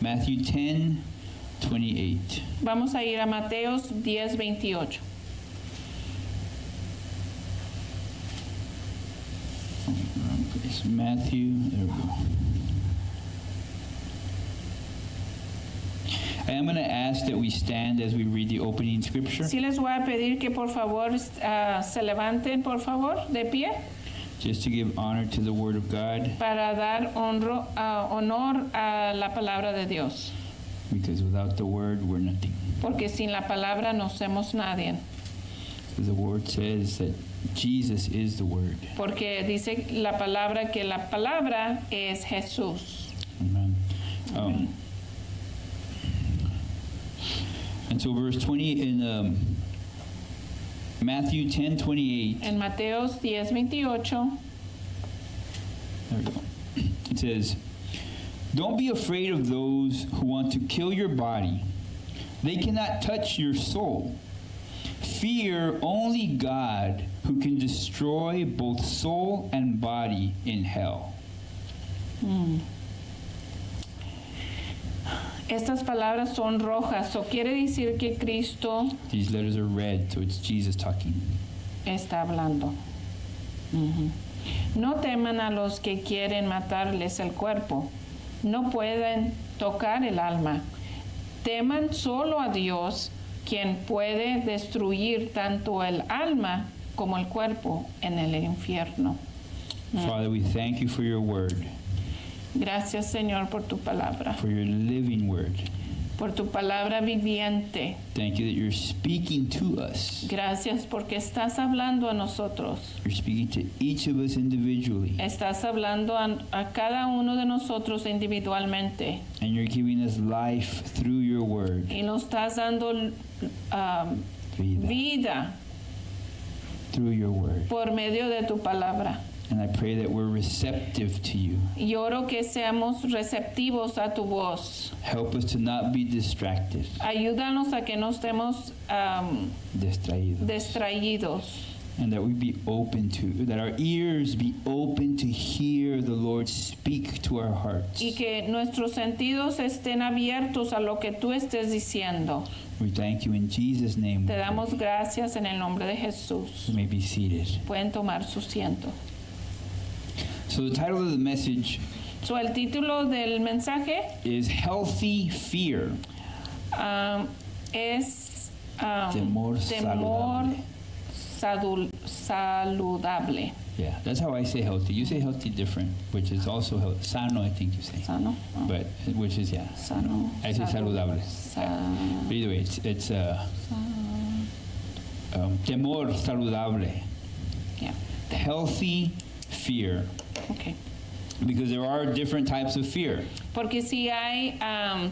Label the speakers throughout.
Speaker 1: Matthew 10:28.
Speaker 2: Vamos a ir a Mateos 10:28.
Speaker 1: It's Matthew, there we go. I am going to ask that we stand as we read the opening scripture.
Speaker 2: Sí les voy a pedir que por favor se levanten, por favor, de pie,
Speaker 1: Just to give honor to the Word of God,
Speaker 2: para dar honor a la palabra de Dios.
Speaker 1: because without the Word, we're nothing.
Speaker 2: Porque sin la palabra no somos nadie.
Speaker 1: The Word says that Jesus is the Word.
Speaker 2: Porque dice la palabra que la palabra es Jesús.
Speaker 1: Amen. And so verse 20 in Matthew 10:28,
Speaker 2: En Mateos 10:28
Speaker 1: there we go. It says, "Don't be afraid of those who want to kill your body. They cannot touch your soul. Fear only God, who can destroy both soul and body in hell."
Speaker 2: Estas palabras son rojas, o quiere decir que Cristo
Speaker 1: These letters are red, so it's Jesus talking.
Speaker 2: está hablando. Ujú. No teman a los que quieren matarles el cuerpo, no pueden tocar el alma. Teman solo a Dios, quien puede destruir tanto el alma como el cuerpo en el infierno.
Speaker 1: Father, we thank you for your word,
Speaker 2: Gracias, Señor, por tu palabra,
Speaker 1: for your living word.
Speaker 2: por tu palabra viviente.
Speaker 1: Thank you that you're speaking to us.
Speaker 2: Gracias porque estás hablando a nosotros.
Speaker 1: You're speaking to each of us individually.
Speaker 2: Estás hablando a cada uno de nosotros individualmente.
Speaker 1: And you're giving us life through your word.
Speaker 2: Y nos estás dando vida
Speaker 1: Through your word.
Speaker 2: por medio de tu palabra.
Speaker 1: And I pray that we're receptive to you.
Speaker 2: Y oro que seamos receptivos a tu voz.
Speaker 1: Help us to not be distracted,
Speaker 2: Ayúdanos a que no estemos
Speaker 1: distraídos.
Speaker 2: distraídos.
Speaker 1: And that we be open to, that our ears be open to hear the Lord speak to our hearts.
Speaker 2: Y que nuestros sentidos estén abiertos a lo que tú estés diciendo.
Speaker 1: We thank you in Jesus' name.
Speaker 2: Te damos gracias en el nombre de Jesús.
Speaker 1: You may be seated.
Speaker 2: Pueden tomar su asiento.
Speaker 1: So the title of the message
Speaker 2: So, el título del mensaje
Speaker 1: is Healthy Fear.
Speaker 2: Es
Speaker 1: Temor
Speaker 2: saludable.
Speaker 1: Yeah, that's how I say healthy. You say healthy different, which is also healthy. Sano, I think you say.
Speaker 2: Sano.
Speaker 1: But, which is, yeah.
Speaker 2: Sano.
Speaker 1: I say saludable. But either way, it's temor saludable.
Speaker 2: Yeah.
Speaker 1: Healthy fear.
Speaker 2: Okay.
Speaker 1: Because there are different types of fear.
Speaker 2: Porque sí hay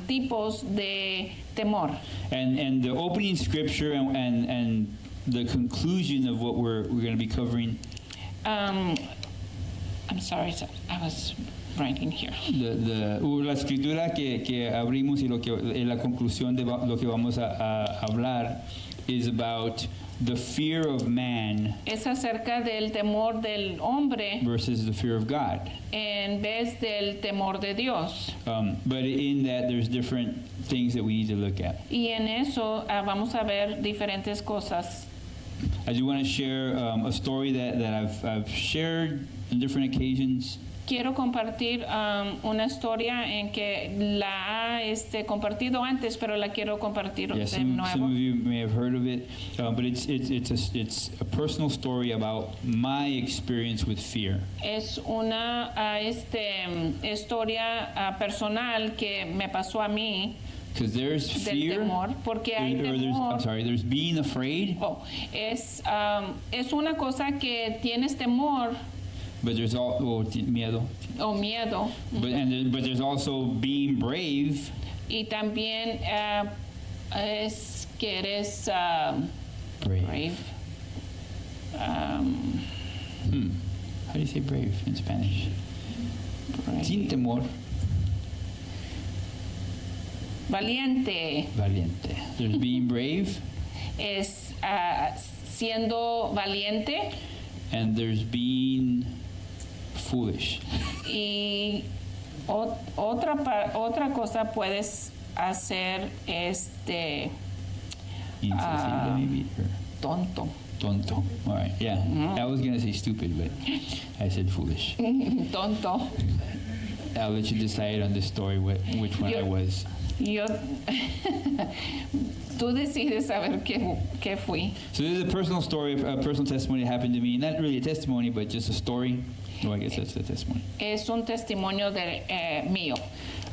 Speaker 2: tipos de temor.
Speaker 1: And the opening scripture and the conclusion of what we're going to be covering.
Speaker 2: I'm sorry, I was writing here.
Speaker 1: La escritura que abrimos y la conclusión de lo que vamos a hablar is about the fear of man
Speaker 2: Es acerca del temor del hombre
Speaker 1: versus the fear of God.
Speaker 2: en vez del temor de Dios.
Speaker 1: But in that, there's different things that we need to look at.
Speaker 2: Y en eso vamos a ver diferentes cosas.
Speaker 1: I do want to share a story that I've shared on different occasions.
Speaker 2: Quiero compartir una historia en que la ha compartido antes, pero la quiero compartir
Speaker 1: Yeah,
Speaker 2: de
Speaker 1: some
Speaker 2: nuevo.
Speaker 1: of you may have heard of it, but it's a personal story about my experience with fear.
Speaker 2: Es una historia personal que me pasó a mí
Speaker 1: Because there's
Speaker 2: del
Speaker 1: fear,
Speaker 2: temor, porque hay temor.
Speaker 1: there's being afraid,
Speaker 2: Es una cosa que tienes temor
Speaker 1: but there's miedo.
Speaker 2: o miedo,
Speaker 1: But there's also being brave.
Speaker 2: y también es que eres brave.
Speaker 1: How do you say brave in Spanish? Sin temor,
Speaker 2: Valiente.
Speaker 1: valiente. There's being brave,
Speaker 2: Es siendo valiente
Speaker 1: and there's being foolish.
Speaker 2: y Otra cosa puedes hacer
Speaker 1: Insensible, maybe? Or
Speaker 2: tonto.
Speaker 1: tonto. All right, yeah. I was going to say stupid, but I said foolish.
Speaker 2: Tonto.
Speaker 1: I'll let you decide on this story which one I was.
Speaker 2: Yo, tú decides saber qué fui.
Speaker 1: So this is a personal story, a personal testimony that happened to me. Not really a testimony, but just a story. Oh, I guess that's a testimony.
Speaker 2: Es un testimonio mío.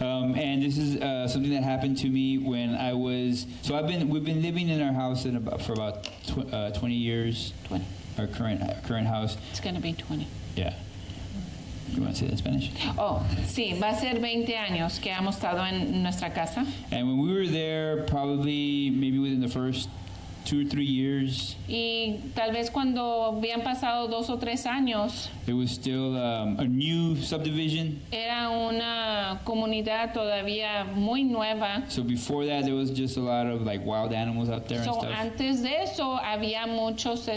Speaker 1: And this is something that happened to me when I was. So we've been living in our house for about 20 years.
Speaker 2: 20.
Speaker 1: Our current house.
Speaker 2: It's going to be 20.
Speaker 1: Yeah. You want to say that in Spanish?
Speaker 2: Oh, sí, va a ser 20 años que hemos estado en nuestra casa.
Speaker 1: And when we were there, probably maybe within the first 2 or 3 years,
Speaker 2: Y tal vez cuando habían pasado 2 o 3 años,
Speaker 1: it was still a new subdivision.
Speaker 2: era una comunidad todavía muy nueva.
Speaker 1: So before that, there was just a lot of like wild animals out there and
Speaker 2: So,
Speaker 1: stuff.
Speaker 2: antes de eso había muchos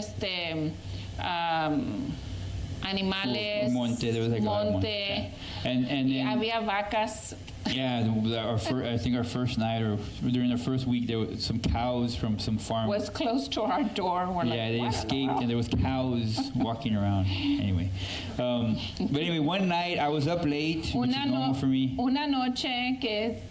Speaker 2: animales,
Speaker 1: Monte, there was like a lot of monte.
Speaker 2: monte,
Speaker 1: Yeah. And
Speaker 2: y
Speaker 1: then,
Speaker 2: había vacas.
Speaker 1: yeah, I think our first night or during the first week, there were some cows from some farm.
Speaker 2: Was close to our door. We're
Speaker 1: Yeah,
Speaker 2: like,
Speaker 1: they
Speaker 2: "What in the
Speaker 1: escaped
Speaker 2: world?"
Speaker 1: and there was cows walking around. Anyway, but anyway, one night I was up late, which is normal for me.
Speaker 2: Una noche que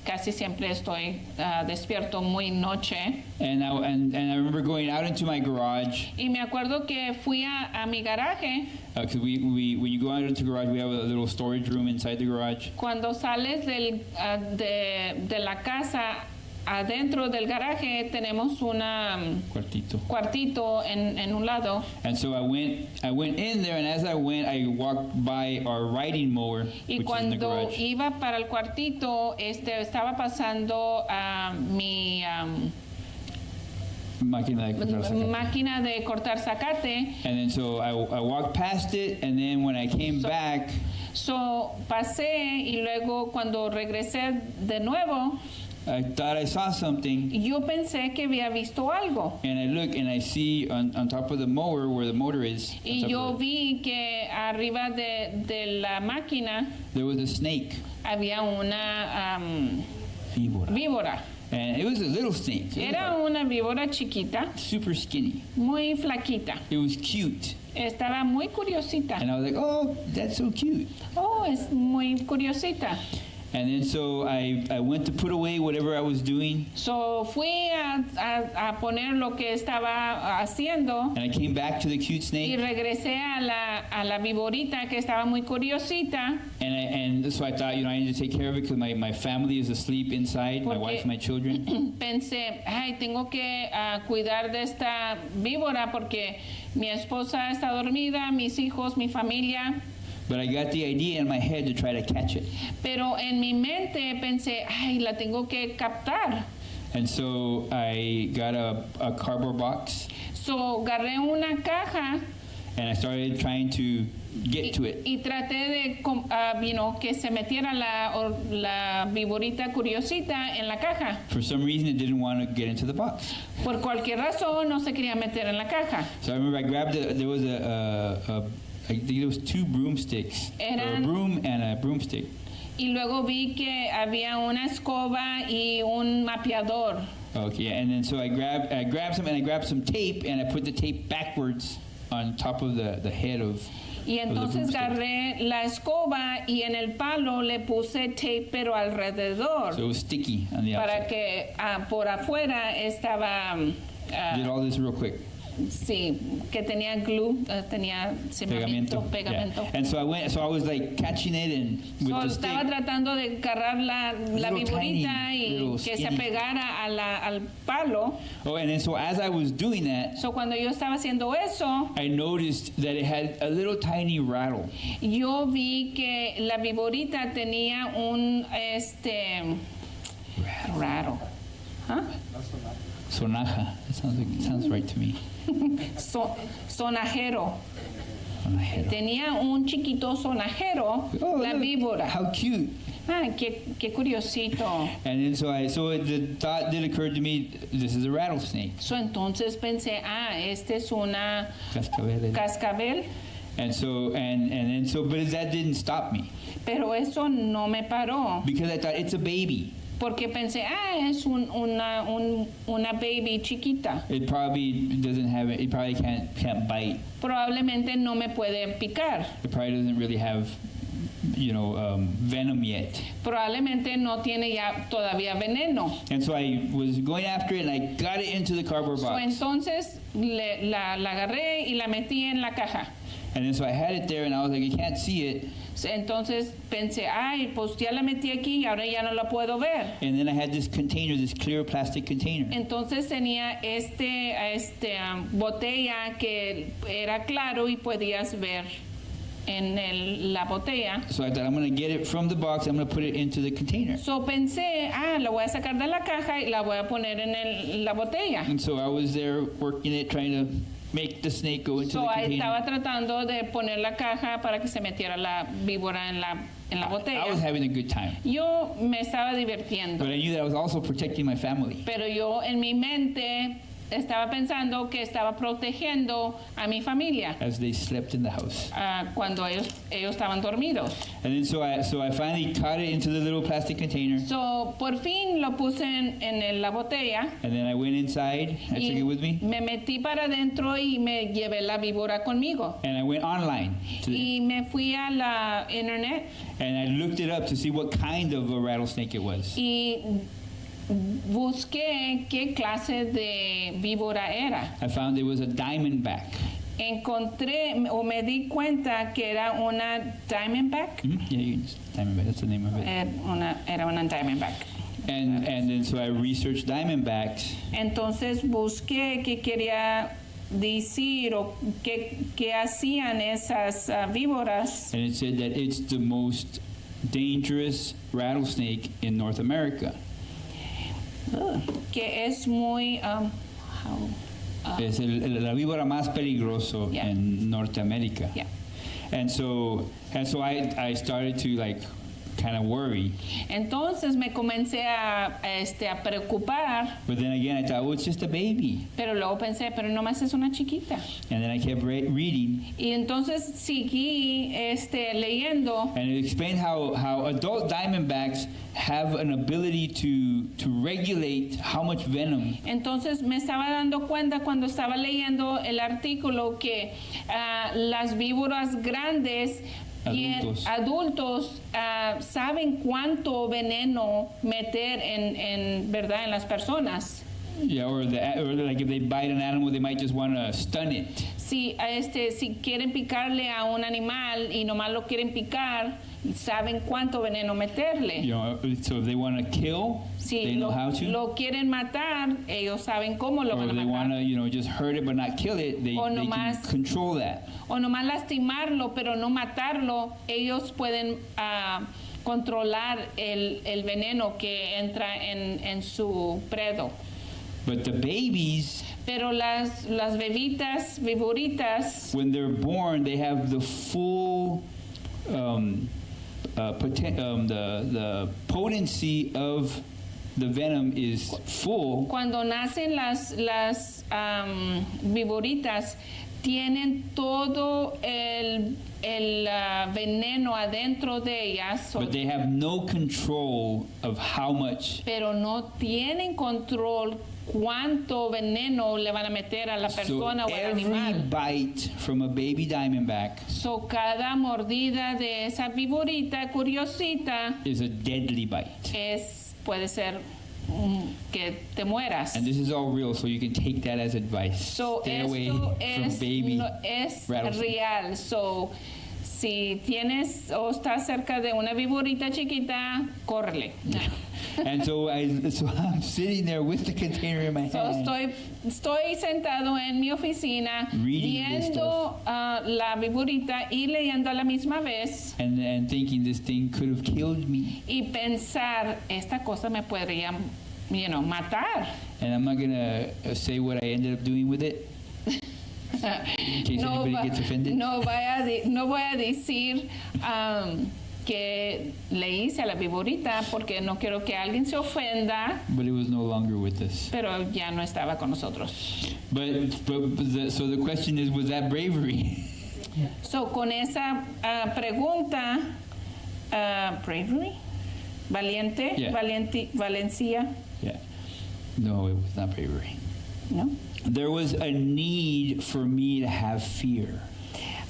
Speaker 2: casi siempre estoy despierto muy noche.
Speaker 1: And I remember going out into my garage
Speaker 2: Y me acuerdo que fui a mi garaje.
Speaker 1: because when you go out into the garage, we have a little storage room inside the garage.
Speaker 2: Cuando sales de la casa, adentro del garaje tenemos una
Speaker 1: Cuartito.
Speaker 2: cuartito en un lado.
Speaker 1: And so I went in there, and as I went, I walked by our riding mower,
Speaker 2: Y
Speaker 1: which is in the
Speaker 2: cuando
Speaker 1: garage.
Speaker 2: iba para el cuartito, estaba pasando mi
Speaker 1: Máquina de cortar zacate.
Speaker 2: máquina de cortar zacate.
Speaker 1: And then so I walked past it, and then when I came back,
Speaker 2: So, pasé y luego cuando regresé de nuevo,
Speaker 1: I thought I saw something.
Speaker 2: yo pensé que había visto algo.
Speaker 1: And I look and I see on top of the mower where the motor is, on
Speaker 2: Y
Speaker 1: top
Speaker 2: yo
Speaker 1: of it,
Speaker 2: vi que arriba de la máquina
Speaker 1: there was a snake.
Speaker 2: había una
Speaker 1: Víbora.
Speaker 2: víbora.
Speaker 1: And it was a little snake. It was
Speaker 2: Era una víbora chiquita,
Speaker 1: like super skinny.
Speaker 2: muy flaquita.
Speaker 1: It was cute.
Speaker 2: Estaba muy curiosita.
Speaker 1: And I was like, oh, that's so cute.
Speaker 2: Oh, es muy curiosita.
Speaker 1: And then so I went to put away whatever I was doing.
Speaker 2: So, fui a poner lo que estaba haciendo.
Speaker 1: And I came back to the cute
Speaker 2: Y
Speaker 1: snake.
Speaker 2: regresé a la viborita que estaba muy curiosita.
Speaker 1: And so I thought, I need to take care of it because my family is asleep inside, my
Speaker 2: Porque-
Speaker 1: wife and my children.
Speaker 2: Pensé, ay, tengo que cuidar de esta víbora porque mi esposa está dormida, mis hijos, mi familia.
Speaker 1: But I got the idea in my head to try to catch it.
Speaker 2: Pero en mi mente pensé, ay, la tengo que captar.
Speaker 1: And so I got a cardboard box
Speaker 2: So, agarré una caja
Speaker 1: and I started trying to get to it.
Speaker 2: y traté de que se metiera la viborita curiosita en la caja.
Speaker 1: For some reason, it didn't want to get into the box.
Speaker 2: Por cualquier razón no se quería meter en la caja.
Speaker 1: So I remember I grabbed there was I think it was 2 broomsticks, or a
Speaker 2: Eran-
Speaker 1: broom and a broomstick.
Speaker 2: Y luego vi que había una escoba y un mapeador.
Speaker 1: Okay, and then so I grabbed some tape and I put the tape backwards on top of the head of.
Speaker 2: Y entonces
Speaker 1: broomstick.
Speaker 2: agarré la escoba y en el palo le puse tape pero alrededor
Speaker 1: So it was sticky on the
Speaker 2: para
Speaker 1: outside.
Speaker 2: que por afuera estaba
Speaker 1: Did all this real quick.
Speaker 2: sí, que tenía glue, tenía
Speaker 1: Pegamento.
Speaker 2: pegamento.
Speaker 1: Yeah. And so I was like catching it and with
Speaker 2: So,
Speaker 1: the stick.
Speaker 2: estaba tratando de agarrar la
Speaker 1: Little
Speaker 2: viborita
Speaker 1: tiny,
Speaker 2: y
Speaker 1: little
Speaker 2: que se
Speaker 1: skinny.
Speaker 2: apegara al palo.
Speaker 1: Oh, and then so as I was doing that,
Speaker 2: So, cuando yo estaba haciendo eso,
Speaker 1: I noticed that it had a little tiny rattle.
Speaker 2: yo vi que la viborita tenía un raro. ¿Ah?
Speaker 1: Sonaja. It sounds right to me.
Speaker 2: Sonajero.
Speaker 1: Sonajero.
Speaker 2: Tenía un chiquito sonajero,
Speaker 1: Oh,
Speaker 2: la
Speaker 1: look,
Speaker 2: víbora.
Speaker 1: How cute.
Speaker 2: Ah, qué curiosito.
Speaker 1: And then the thought did occur to me, this is a rattlesnake.
Speaker 2: So, entonces pensé, este es una
Speaker 1: Cascabel.
Speaker 2: cascabel.
Speaker 1: And but that didn't stop me
Speaker 2: Pero eso no me paró.
Speaker 1: because I thought it's a baby.
Speaker 2: Porque pensé, es una baby chiquita.
Speaker 1: It probably doesn't have it. It probably can't bite.
Speaker 2: Probablemente no me puede picar.
Speaker 1: It probably doesn't really have, venom yet.
Speaker 2: Probablemente no tiene ya todavía veneno.
Speaker 1: And so I was going after it, and I got it into the cardboard box.
Speaker 2: Entonces la agarré y la metí en la caja.
Speaker 1: And then so I had it there, and I was like, you can't see it.
Speaker 2: Entonces pensé, pues ya la metí aquí y ahora ya no la puedo ver.
Speaker 1: And then I had this container, this clear plastic container.
Speaker 2: Entonces tenía botella que era claro y podías ver en la botella.
Speaker 1: So I thought, I'm going to get it from the box, I'm going to put it into the container.
Speaker 2: So pensé, la voy a sacar de la caja y la voy a poner en la botella.
Speaker 1: And so I was there working it, trying to make the snake go into the
Speaker 2: Ahí estaba
Speaker 1: container.
Speaker 2: tratando de poner la caja para que se metiera la víbora en la botella.
Speaker 1: I was having a good time.
Speaker 2: Yo me estaba divirtiendo,
Speaker 1: But I knew that I was also protecting my family.
Speaker 2: pero yo en mi mente estaba pensando que estaba protegiendo a mi familia
Speaker 1: As they slept in the house.
Speaker 2: cuando ellos estaban dormidos.
Speaker 1: And then so I finally caught it into the little plastic container.
Speaker 2: So, por fin lo puse en la botella
Speaker 1: And then I went inside, I took
Speaker 2: y
Speaker 1: it with me,
Speaker 2: me metí para adentro y me llevé la víbora conmigo.
Speaker 1: and I went online.
Speaker 2: Y me fui a la internet
Speaker 1: And I looked it up to see what kind of a rattlesnake it was.
Speaker 2: y busqué qué clase de víbora era.
Speaker 1: I found it was a diamondback.
Speaker 2: Encontré o me di cuenta que era una diamondback.
Speaker 1: Yeah, diamondback, that's the name of it.
Speaker 2: Era una diamondback.
Speaker 1: And then so I researched diamondbacks,
Speaker 2: Entonces busqué qué quería decir o qué hacían esas víboras.
Speaker 1: and it said that it's the most dangerous rattlesnake in North America.
Speaker 2: Que es muy
Speaker 1: Es la víbora más peligroso
Speaker 2: Yeah.
Speaker 1: en Norteamérica.
Speaker 2: Yeah.
Speaker 1: And so I started to kind of worry.
Speaker 2: Entonces me comencé a preocupar,
Speaker 1: But then again, I thought, well, it's just a baby.
Speaker 2: pero luego pensé, pero nomás es una chiquita.
Speaker 1: And then I kept reading,
Speaker 2: Y entonces seguí leyendo
Speaker 1: and it explained how adult diamondbacks have an ability to regulate how much venom.
Speaker 2: Entonces me estaba dando cuenta cuando estaba leyendo el artículo que las víboras grandes adultos saben cuánto veneno meter en verdad en las personas.
Speaker 1: Yeah, or like if they bite an animal, they might just want to stun it.
Speaker 2: Si quieren picarle a un animal y nomás lo quieren picar, saben cuánto veneno meterle.
Speaker 1: So if they want to kill,
Speaker 2: Si
Speaker 1: they know how to.
Speaker 2: lo quieren matar, ellos saben cómo lo
Speaker 1: Or
Speaker 2: van
Speaker 1: if
Speaker 2: a
Speaker 1: they want
Speaker 2: matar.
Speaker 1: to, just hurt it but not kill it, they can
Speaker 2: nomás-
Speaker 1: control that.
Speaker 2: O nomás lastimarlo, pero no matarlo, ellos pueden controlar el veneno que entra en su predo.
Speaker 1: But the babies,
Speaker 2: Pero las bebitas, viboritas,
Speaker 1: when they're born, they have the full the potency of the venom is full.
Speaker 2: cuando nacen las viboritas, tienen todo el veneno adentro de ellas,
Speaker 1: But they have no control of how much.
Speaker 2: pero no tienen control cuánto veneno le van a meter a la
Speaker 1: So
Speaker 2: persona o al
Speaker 1: every
Speaker 2: animal.
Speaker 1: bite from a baby diamondback
Speaker 2: So, cada mordida de esa viborita curiosita
Speaker 1: is a deadly bite.
Speaker 2: puede ser que te mueras.
Speaker 1: And this is all real, so you can take that as advice.
Speaker 2: So,
Speaker 1: Stay away
Speaker 2: esto
Speaker 1: from baby.
Speaker 2: es
Speaker 1: rattlesnake.
Speaker 2: real. So, si tienes o estás cerca de una viborita chiquita, córrele.
Speaker 1: And so I'm sitting there with the container in my
Speaker 2: So,
Speaker 1: hand.
Speaker 2: estoy sentado en mi oficina
Speaker 1: Reading this
Speaker 2: viendo la viborita y leyendo a la misma vez
Speaker 1: And thinking this thing could have killed me.
Speaker 2: y pensar, esta cosa me podría, matar.
Speaker 1: And I'm not going to say what I ended up doing with it in case anybody gets offended.
Speaker 2: No voy a decir que le hice a la viborita porque no quiero que alguien se ofenda,
Speaker 1: But it was no longer with us.
Speaker 2: pero ya no estaba con nosotros.
Speaker 1: So the question is, was that bravery?
Speaker 2: So, con esa pregunta, bravery, valiente,
Speaker 1: Yeah.
Speaker 2: valencia,
Speaker 1: Yeah. No, it was not bravery.
Speaker 2: ¿no?
Speaker 1: There was a need for me to have fear.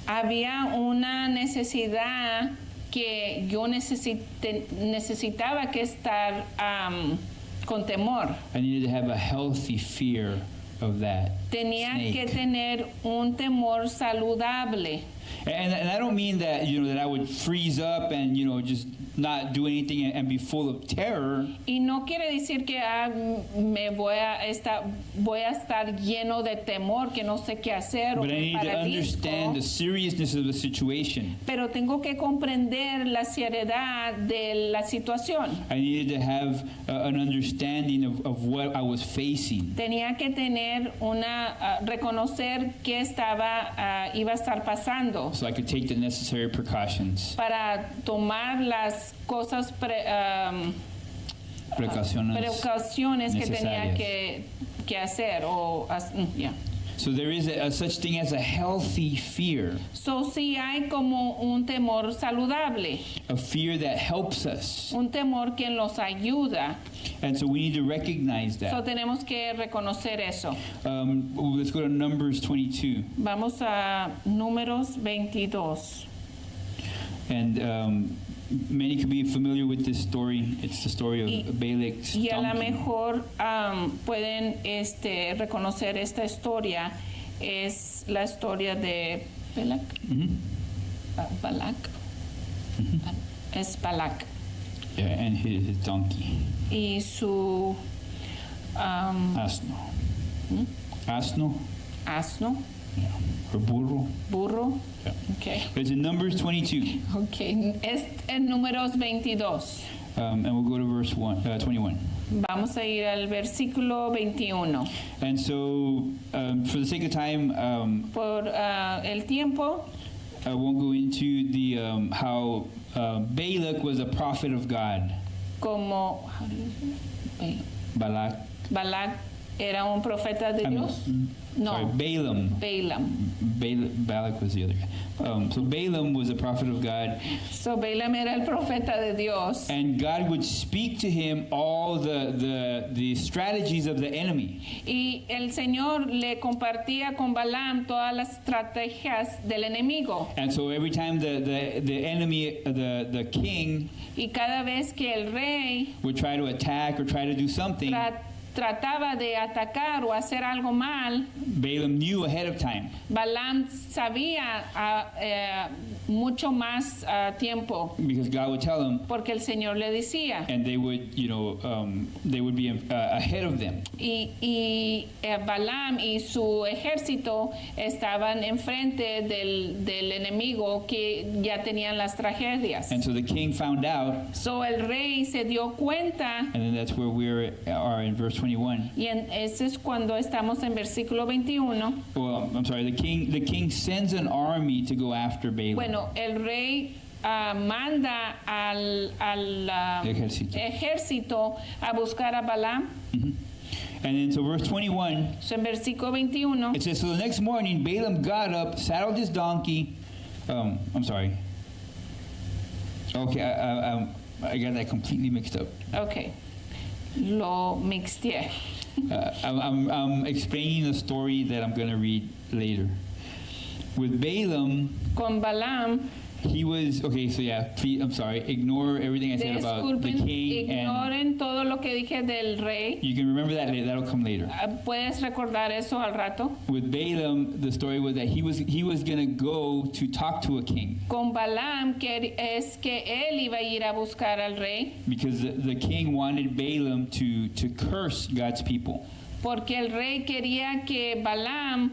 Speaker 2: Había una necesidad que yo necesitaba que estar con temor.
Speaker 1: I needed to have a healthy fear of that
Speaker 2: Tenía que
Speaker 1: snake.
Speaker 2: tener un temor saludable.
Speaker 1: And I don't mean that, that I would freeze up and, just not do anything and be full of terror.
Speaker 2: Y no quiere decir que me voy a estar lleno de temor, que no sé qué hacer o
Speaker 1: But I
Speaker 2: me
Speaker 1: need to understand the
Speaker 2: paralizco.
Speaker 1: seriousness of the situation.
Speaker 2: Pero tengo que comprender la seriedad de la situación.
Speaker 1: I needed to have an understanding of what I was facing.
Speaker 2: Tenía que tener reconocer qué iba a estar pasando
Speaker 1: So I could take the necessary precautions.
Speaker 2: para tomar las cosas precauciones que tenía que hacer yeah.
Speaker 1: So there is a such thing as a healthy fear,
Speaker 2: So sí hay como un temor saludable,
Speaker 1: a fear that helps us.
Speaker 2: un temor que nos ayuda.
Speaker 1: And so we need to recognize
Speaker 2: So
Speaker 1: that.
Speaker 2: tenemos que reconocer eso.
Speaker 1: Let's go to Numbers 22.
Speaker 2: Vamos a Números 22.
Speaker 1: And many could be familiar with this story. It's the story of Balak's
Speaker 2: Y a lo
Speaker 1: donkey.
Speaker 2: mejor pueden reconocer esta historia. Es la historia de Balak.
Speaker 1: Mhm.
Speaker 2: Balak. Es Balak.
Speaker 1: Yeah, and his donkey.
Speaker 2: Y su
Speaker 1: Asno. Asno?
Speaker 2: asno,
Speaker 1: Yeah. Or burro.
Speaker 2: burro.
Speaker 1: Yeah.
Speaker 2: Okay.
Speaker 1: It's in Numbers 22.
Speaker 2: Okay. Es en Números 22.
Speaker 1: And we'll go to verse 21.
Speaker 2: Vamos a ir al versículo 21.
Speaker 1: And so, for the sake of time,
Speaker 2: Por el tiempo,
Speaker 1: I won't go into the how Balak was a prophet of God.
Speaker 2: como how do you say?
Speaker 1: Balak.
Speaker 2: Balak era un profeta de Dios.
Speaker 1: Sorry,
Speaker 2: No,
Speaker 1: Balaam.
Speaker 2: Balaam.
Speaker 1: Balak was the other guy. So Balaam was a prophet of God,
Speaker 2: So Balaam era el profeta de Dios.
Speaker 1: and God would speak to him all the strategies of the enemy.
Speaker 2: Y el Señor le compartía con Balaam todas las estrategias del enemigo.
Speaker 1: And so every time the enemy, the king,
Speaker 2: Y cada vez que el rey
Speaker 1: would try to attack or try to do something,
Speaker 2: trataba de atacar o hacer algo mal,
Speaker 1: Balaam knew ahead of time.
Speaker 2: Balaam sabía mucho más tiempo,
Speaker 1: Because God would tell him,
Speaker 2: porque el Señor le decía.
Speaker 1: and they would, they would be ahead of them.
Speaker 2: Y Balaam y su ejército estaban enfrente del enemigo que ya tenían las tragedias.
Speaker 1: And so the king found out,
Speaker 2: So el rey se dio cuenta,
Speaker 1: and then that's where we are in verse 21.
Speaker 2: y ese es cuando estamos en versículo 21.
Speaker 1: Well, I'm sorry. The king sends an army to go after Balaam.
Speaker 2: Bueno, el rey manda al ejército a buscar a Balaam.
Speaker 1: Mhm. And then so verse 21,
Speaker 2: So en versículo 21.
Speaker 1: it says, so the next morning Balaam got up, saddled his donkey. I'm sorry. Okay, I got that completely mixed up.
Speaker 2: Ok, lo mixteé.
Speaker 1: I'm explaining a story that I'm going to read later. With Balaam,
Speaker 2: Con Balaam,
Speaker 1: he was, okay, so yeah, I'm sorry, ignore everything I said about the
Speaker 2: disculpen,
Speaker 1: king, and
Speaker 2: ignoren todo lo que dije del rey.
Speaker 1: you can remember that later, that'll come later.
Speaker 2: ¿Puedes recordar eso al rato?
Speaker 1: With Balaam, the story was that he was going to go to talk to a king
Speaker 2: Con Balaam, que es que él iba a ir a buscar al rey,
Speaker 1: because the king wanted Balaam to curse God's people.
Speaker 2: porque el rey quería que Balaam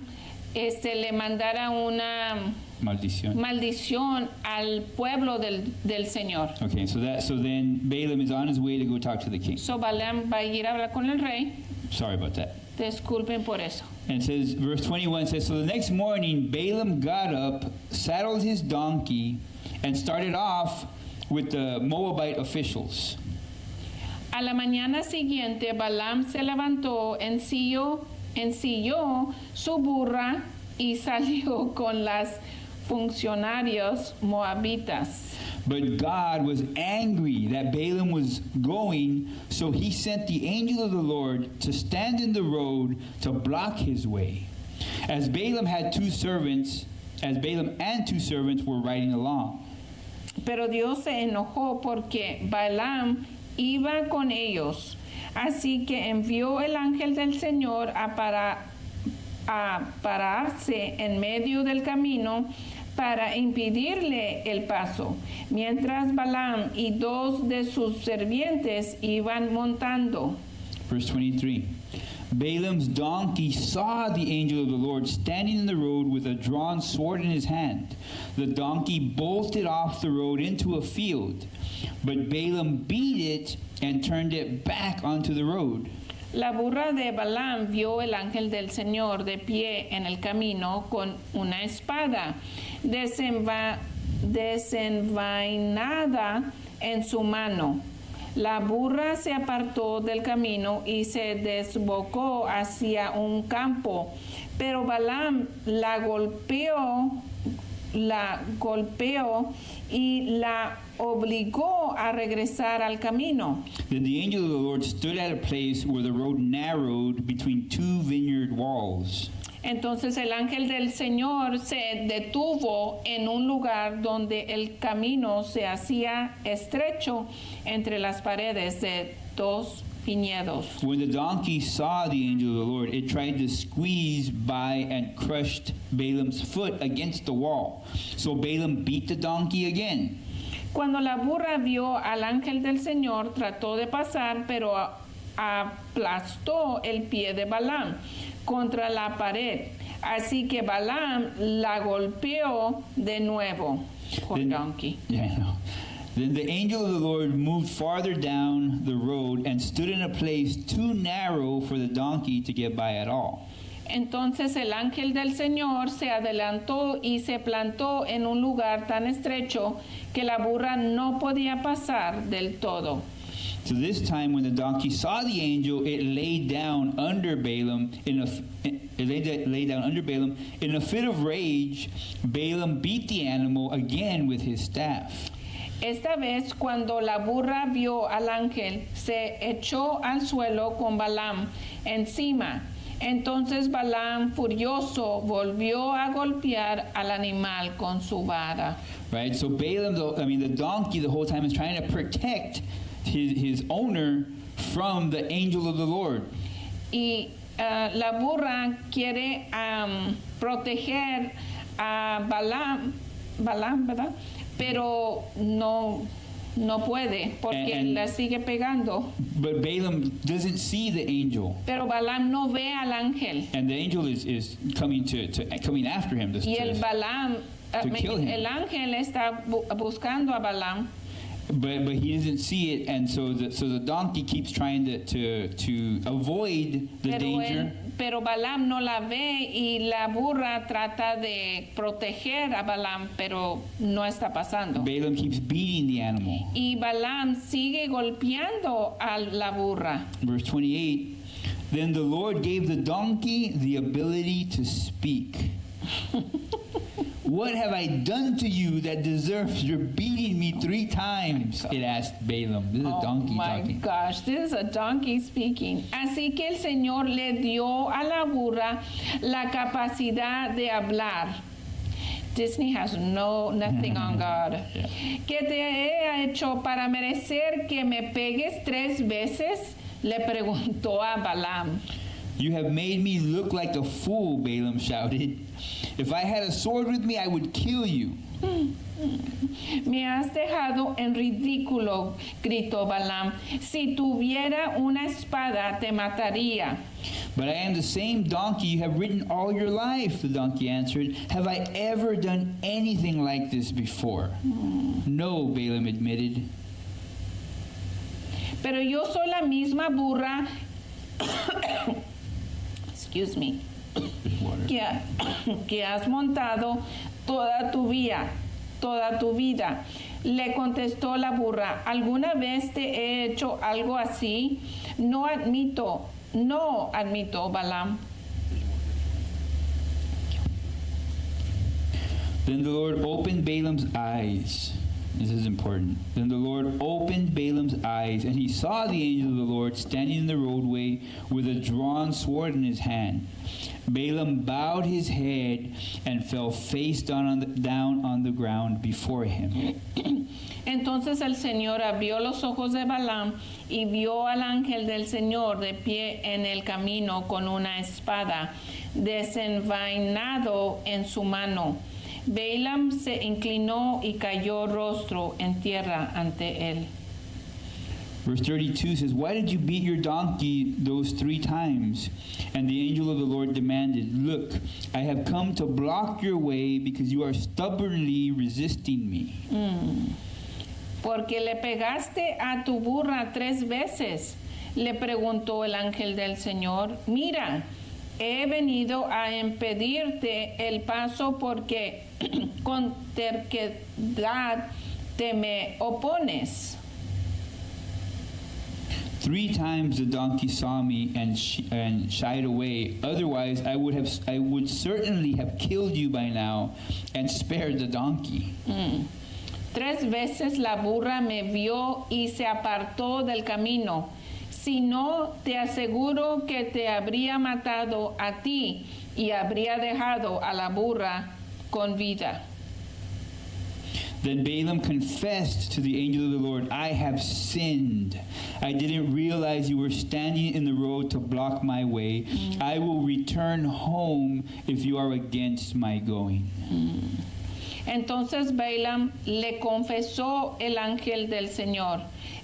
Speaker 2: le mandara una
Speaker 1: Maldición.
Speaker 2: maldición al pueblo del Señor.
Speaker 1: Okay, so then Balaam is on his way to go talk to the king.
Speaker 2: So Balaam va a ir a hablar con el rey.
Speaker 1: Sorry about that.
Speaker 2: Disculpen por eso.
Speaker 1: And it says, verse 21 says, so the next morning Balaam got up, saddled his donkey, and started off with the Moabite officials.
Speaker 2: A la mañana siguiente, Balaam se levantó, ensilló su burra y salió con las funcionarios moabitas.
Speaker 1: But God was angry that Balaam was going, so he sent the angel of the Lord to stand in the road to block his way. As Balaam and two servants were riding along.
Speaker 2: Pero Dios se enojó porque Balaam iba con ellos. Así que envió el ángel del Señor a pararse en medio del camino para impedirle el paso, mientras Balaam y dos de sus sirvientes iban montando.
Speaker 1: Verse 23. Balaam's donkey saw the angel of the Lord standing in the road with a drawn sword in his hand. The donkey bolted off the road into a field, but Balaam beat it and turned it back onto the road.
Speaker 2: La burra de Balaam vio el ángel del Señor de pie en el camino con una espada desenvainada en su mano. La burra se apartó del camino y se desbocó hacia un campo, pero Balaam la golpeó y la obligó a regresar al camino.
Speaker 1: Then the angel of the Lord stood at a place where the road narrowed between two vineyard walls.
Speaker 2: Entonces el ángel del Señor se detuvo en un lugar donde el camino se hacía estrecho entre las paredes de dos viñedos.
Speaker 1: When the donkey saw the angel of the Lord, it tried to squeeze by and crushed Balaam's foot against the wall. So Balaam beat the donkey again.
Speaker 2: Cuando la burra vio al ángel del Señor, trató de pasar, pero aplastó el pie de Balaam contra la pared. Así que Balaam la golpeó de nuevo. Poor donkey.
Speaker 1: Yeah, I know. Then the angel of the Lord moved farther down the road and stood in a place too narrow for the donkey to get by at all.
Speaker 2: Entonces el ángel del Señor se adelantó y se plantó en un lugar tan estrecho que la burra no podía pasar del todo.
Speaker 1: So this time, when the donkey saw the angel, it lay down under Balaam in a fit of rage. Balaam beat the animal again with his staff.
Speaker 2: Esta vez, cuando la burra vio al ángel, se echó al suelo con Balaam encima. Entonces Balaam, furioso, volvió a golpear al animal con su vara.
Speaker 1: Right. So Balaam, the donkey, the whole time is trying to protect his owner from the angel of the Lord.
Speaker 2: Y la burra quiere proteger a Balaam, ¿verdad? Pero no puede porque la sigue pegando.
Speaker 1: But Balaam doesn't see the angel.
Speaker 2: Pero Balaam no ve al ángel.
Speaker 1: And the angel is coming coming after him.
Speaker 2: Y el ángel está buscando a Balaam.
Speaker 1: But he doesn't see it, and so the donkey keeps trying to avoid the danger.
Speaker 2: Pero Balaam no la ve y la burra trata de proteger a Balaam, pero no está pasando.
Speaker 1: Balaam keeps beating the animal.
Speaker 2: Y Balaam sigue golpeando a la burra.
Speaker 1: Verse 28, then the Lord gave the donkey the ability to speak. What have I done to you that deserves your beating me 3 times? It asked Balaam. This is a donkey talking.
Speaker 2: Oh my gosh, this is a donkey speaking. Así que el Señor le dio a la burra la capacidad de hablar. Disney has nothing on God.
Speaker 1: Yeah.
Speaker 2: ¿Qué te he hecho para merecer que me pegues 3 veces? Le preguntó a Balaam.
Speaker 1: You have made me look like a fool, Balaam shouted. If I had a sword with me, I would kill you.
Speaker 2: Me has dejado en ridículo, gritó Balaam. Si tuviera una espada, te mataría.
Speaker 1: But I am the same donkey you have ridden all your life, the donkey answered. Have I ever done anything like this before? No, Balaam admitted.
Speaker 2: Pero yo soy la misma burra excuse me, que has montado toda tu vida. Le contestó la burra. ¿Alguna vez te he hecho algo así? No admito, Balaam.
Speaker 1: Then the Lord opened Balaam's eyes. This is important. Then the Lord opened Balaam's eyes, and he saw the angel of the Lord standing in the roadway with a drawn sword in his hand. Balaam bowed his head and fell face down on the ground before him.
Speaker 2: Entonces el Señor abrió los ojos de Balaam y vio al ángel del Señor de pie en el camino con una espada desenvainado en su mano. Balaam se inclinó y cayó rostro en tierra ante él.
Speaker 1: Verse 32 says, "Why did you beat your donkey those 3 times?" And the angel of the Lord demanded, "Look, I have come to block your way because you are stubbornly resisting me."
Speaker 2: Porque le pegaste a tu burra 3 veces, le preguntó el ángel del Señor. Mira, he venido a impedirte el paso porque con terquedad te me opones.
Speaker 1: 3 times the donkey saw me and shied away. Otherwise, I would certainly have killed you by now and spared the donkey.
Speaker 2: 3 veces la burra me vio y se apartó del camino. Si no, te aseguro que te habría matado a ti y habría dejado a la burra con vida.
Speaker 1: Then Balaam confessed to the angel of the Lord, "I have sinned. I didn't realize you were standing in the road to block my way. I will return home if you are against my going."
Speaker 2: Entonces Balaam le confesó el ángel del Señor: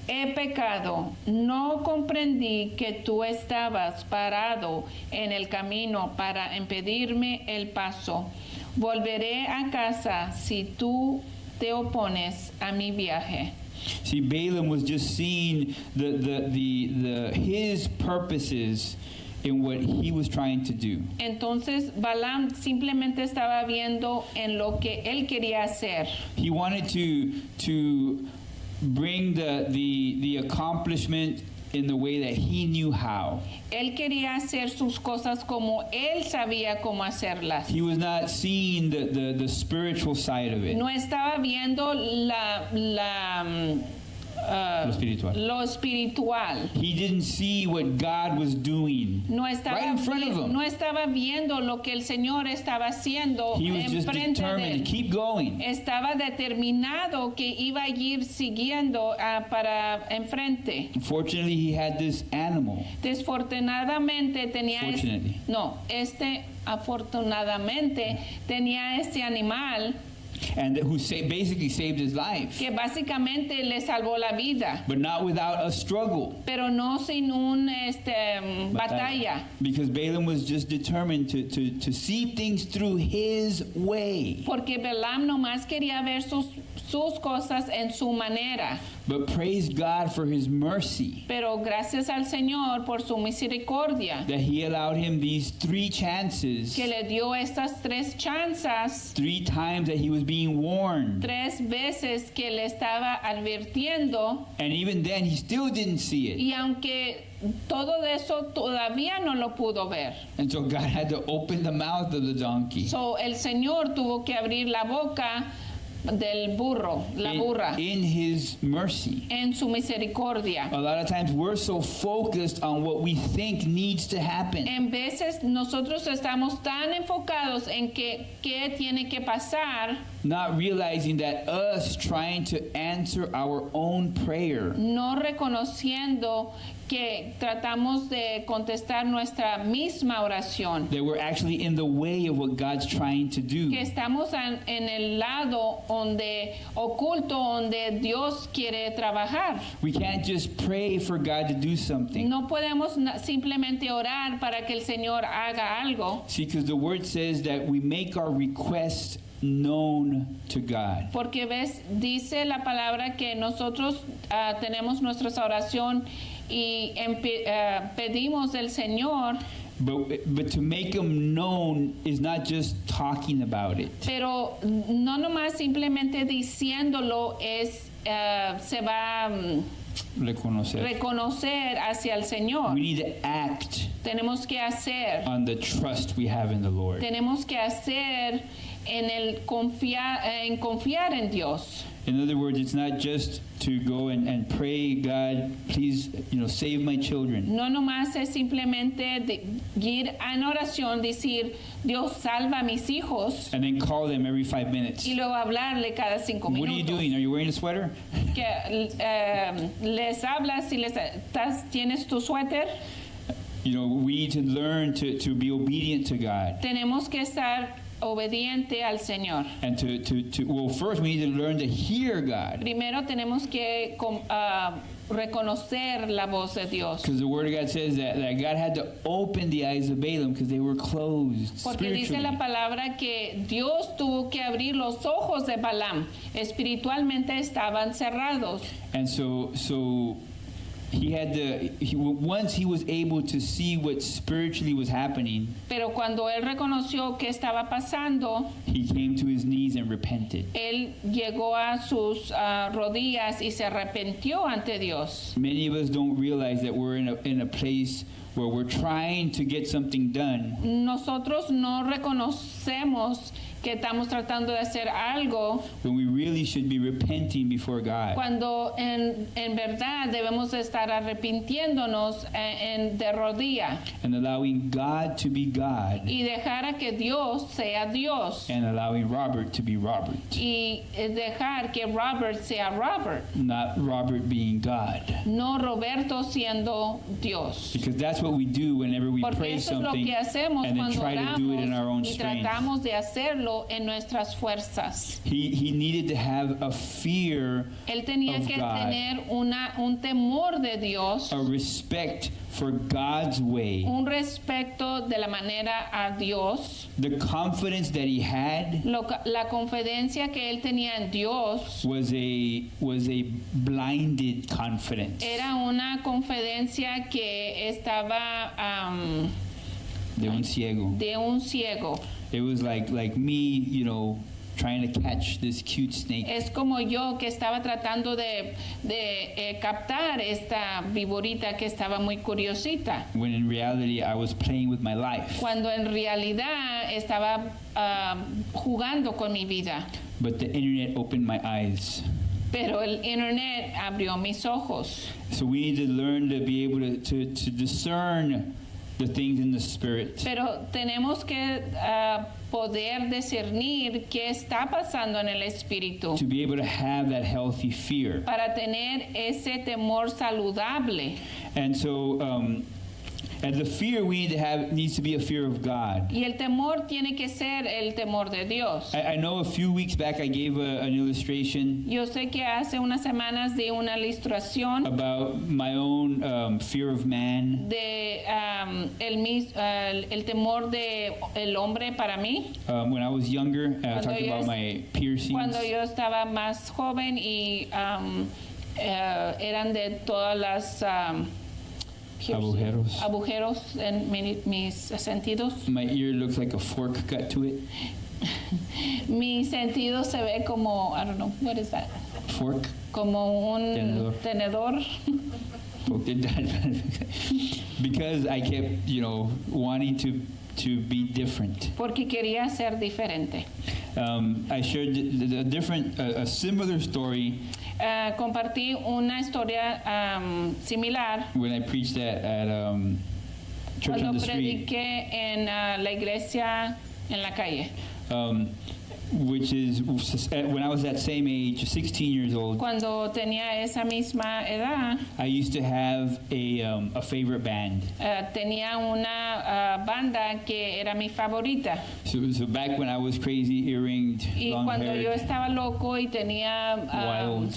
Speaker 2: he pecado, no comprendí que tú estabas parado en el camino para impedirme el paso. Volveré a casa si tú te opones a mi viaje.
Speaker 1: See, Balaam was just seeing his purposes in what he was trying to do.
Speaker 2: Entonces Balaam simplemente estaba viendo en lo que él quería hacer.
Speaker 1: He wanted to bring the accomplishment in the way that he knew how.
Speaker 2: Él quería hacer sus cosas como él sabía cómo hacerlas.
Speaker 1: He was not seeing the spiritual side of it.
Speaker 2: No estaba viendo lo espiritual.
Speaker 1: He didn't see what God was doing right in front of him.
Speaker 2: No estaba viendo lo que el Señor estaba haciendo
Speaker 1: He was just
Speaker 2: enfrente de
Speaker 1: determined
Speaker 2: él.
Speaker 1: to keep going.
Speaker 2: Estaba determinado que iba a ir siguiendo para enfrente.
Speaker 1: Unfortunately, he had this animal.
Speaker 2: Desafortunadamente tenía
Speaker 1: Fortunately.
Speaker 2: afortunadamente tenía este animal
Speaker 1: And who basically saved his life.
Speaker 2: que básicamente le salvó la vida,
Speaker 1: But not without a struggle.
Speaker 2: pero no sin un batalla.
Speaker 1: Because Balaam was just determined to see things through his way.
Speaker 2: Porque Balaam nomás quería ver sus cosas en su manera.
Speaker 1: But praise God for his mercy.
Speaker 2: Pero gracias al Señor por su misericordia,
Speaker 1: That he allowed him these 3 chances.
Speaker 2: que le dio estas 3 chances,
Speaker 1: 3 times that he was being warned.
Speaker 2: 3 veces que le estaba advirtiendo,
Speaker 1: And even then, he still didn't see it.
Speaker 2: y aunque todo eso todavía no lo pudo ver.
Speaker 1: And so God had to open the mouth of the donkey.
Speaker 2: So el Señor tuvo que abrir la boca del burro, la burra,
Speaker 1: In his mercy.
Speaker 2: en su misericordia.
Speaker 1: A lot of times we're so focused on what we think needs to happen.
Speaker 2: En veces nosotros estamos tan enfocados en qué tiene que pasar,
Speaker 1: Not realizing that us trying to answer our own prayer
Speaker 2: no reconociendo que tratamos de contestar nuestra misma oración,
Speaker 1: that we're actually in the way of what God's trying to do.
Speaker 2: que estamos en el lado oculto donde Dios quiere trabajar.
Speaker 1: We can't just pray for God to do something.
Speaker 2: No podemos simplemente orar para que el Señor haga algo,
Speaker 1: See, because the word says that we make our requests known to God.
Speaker 2: porque dice la palabra que nosotros tenemos nuestra oración y pedimos del Señor,
Speaker 1: But to make them known is not just talking about it.
Speaker 2: pero no nomás simplemente diciéndolo se va reconocer hacia el Señor.
Speaker 1: We need to act
Speaker 2: Tenemos que hacer.
Speaker 1: on the trust we have in the Lord.
Speaker 2: Tenemos que hacer en confiar en Dios.
Speaker 1: In other words, it's not just to go and pray, God, please, save my children.
Speaker 2: No nomás es simplemente ir en oración, decir, Dios salva a mis hijos,
Speaker 1: And then call them every 5 minutes.
Speaker 2: y luego hablarle cada 5 minutos.
Speaker 1: What are you doing? Are you wearing a sweater?
Speaker 2: Que les hablas y tienes tu suéter.
Speaker 1: We need to learn to be obedient to God.
Speaker 2: Tenemos que estar obediente al Señor.
Speaker 1: And well, first we need to learn to hear God.
Speaker 2: Primero tenemos que reconocer la voz de Dios.
Speaker 1: Because the Word of God says that God had to open the eyes of Balaam because they were closed
Speaker 2: Porque dice
Speaker 1: spiritually.
Speaker 2: la palabra que Dios tuvo que abrir los ojos de Balaam. Espiritualmente estaban cerrados.
Speaker 1: And so once he was able to see what spiritually was happening,
Speaker 2: Pero cuando él reconoció qué estaba pasando,
Speaker 1: he came to his knees and repented.
Speaker 2: él llegó a sus rodillas y se arrepintió ante Dios.
Speaker 1: Many of us don't realize that we're in a place where we're trying to get something done,
Speaker 2: Nosotros no reconocemos que estamos tratando de hacer algo
Speaker 1: when we really should be repenting before God.
Speaker 2: cuando en verdad debemos estar arrepintiéndonos de rodilla
Speaker 1: And allowing God to be God
Speaker 2: y dejar a que Dios sea Dios
Speaker 1: and allowing Robert to be Robert,
Speaker 2: y dejar que Robert sea Robert,
Speaker 1: not Robert being God.
Speaker 2: no Roberto siendo Dios.
Speaker 1: Because that's what we do whenever we
Speaker 2: Porque
Speaker 1: pray
Speaker 2: eso es lo
Speaker 1: something
Speaker 2: que hacemos
Speaker 1: and then
Speaker 2: cuando
Speaker 1: try to do it in our own
Speaker 2: oramos y
Speaker 1: strength.
Speaker 2: tratamos de hacerlo en nuestras fuerzas.
Speaker 1: He needed to have a fear
Speaker 2: Él tenía
Speaker 1: of
Speaker 2: que
Speaker 1: God,
Speaker 2: tener un temor de Dios,
Speaker 1: a respect for God's way,
Speaker 2: un respeto de la manera a Dios.
Speaker 1: the confidence that he had
Speaker 2: La confidencia que él tenía en Dios
Speaker 1: was a blinded confidence.
Speaker 2: era una confidencia que estaba
Speaker 1: De un ciego.
Speaker 2: de un ciego.
Speaker 1: It was like me, trying to catch this cute snake.
Speaker 2: Es como yo que estaba tratando de captar esta viborita que estaba muy curiosita,
Speaker 1: When in reality I was playing with my life.
Speaker 2: cuando en realidad estaba jugando con mi vida.
Speaker 1: But the internet opened my eyes.
Speaker 2: Pero el internet abrió mis ojos.
Speaker 1: So we need to learn to be able to discern the things in the spirit.
Speaker 2: Pero tenemos que poder discernir qué está pasando en el espíritu
Speaker 1: To be able to have that healthy fear.
Speaker 2: para tener ese temor saludable.
Speaker 1: And so and the fear we need to have needs to be a fear of God.
Speaker 2: Y el temor tiene que ser el temor de Dios.
Speaker 1: I know a few weeks back I gave an illustration
Speaker 2: Yo sé que hace unas semanas di una ilustración
Speaker 1: about my own fear of man.
Speaker 2: de el temor de el hombre para mí.
Speaker 1: When I was younger, I talked
Speaker 2: yo
Speaker 1: about my piercings.
Speaker 2: Cuando yo estaba más joven y eran de todas las agujeros en mis sentidos.
Speaker 1: My ear looks like a fork cut to it.
Speaker 2: Mi sentido se ve como, I don't know, what is that?
Speaker 1: Fork.
Speaker 2: Como un tenedor.
Speaker 1: Because I kept, wanting to be different.
Speaker 2: Porque quería ser diferente.
Speaker 1: I shared a similar story
Speaker 2: Compartí una historia similar
Speaker 1: when I preached at Church
Speaker 2: cuando
Speaker 1: on the Street,
Speaker 2: prediqué en la iglesia en la calle.
Speaker 1: which is when I was that same age, 16 years old.
Speaker 2: Cuando tenía esa misma edad,
Speaker 1: I used to have a favorite band.
Speaker 2: tenía una banda que era mi favorita.
Speaker 1: So back when I was crazy, earringed,
Speaker 2: Y
Speaker 1: long
Speaker 2: cuando yo
Speaker 1: haired,
Speaker 2: estaba loco y tenía
Speaker 1: wild,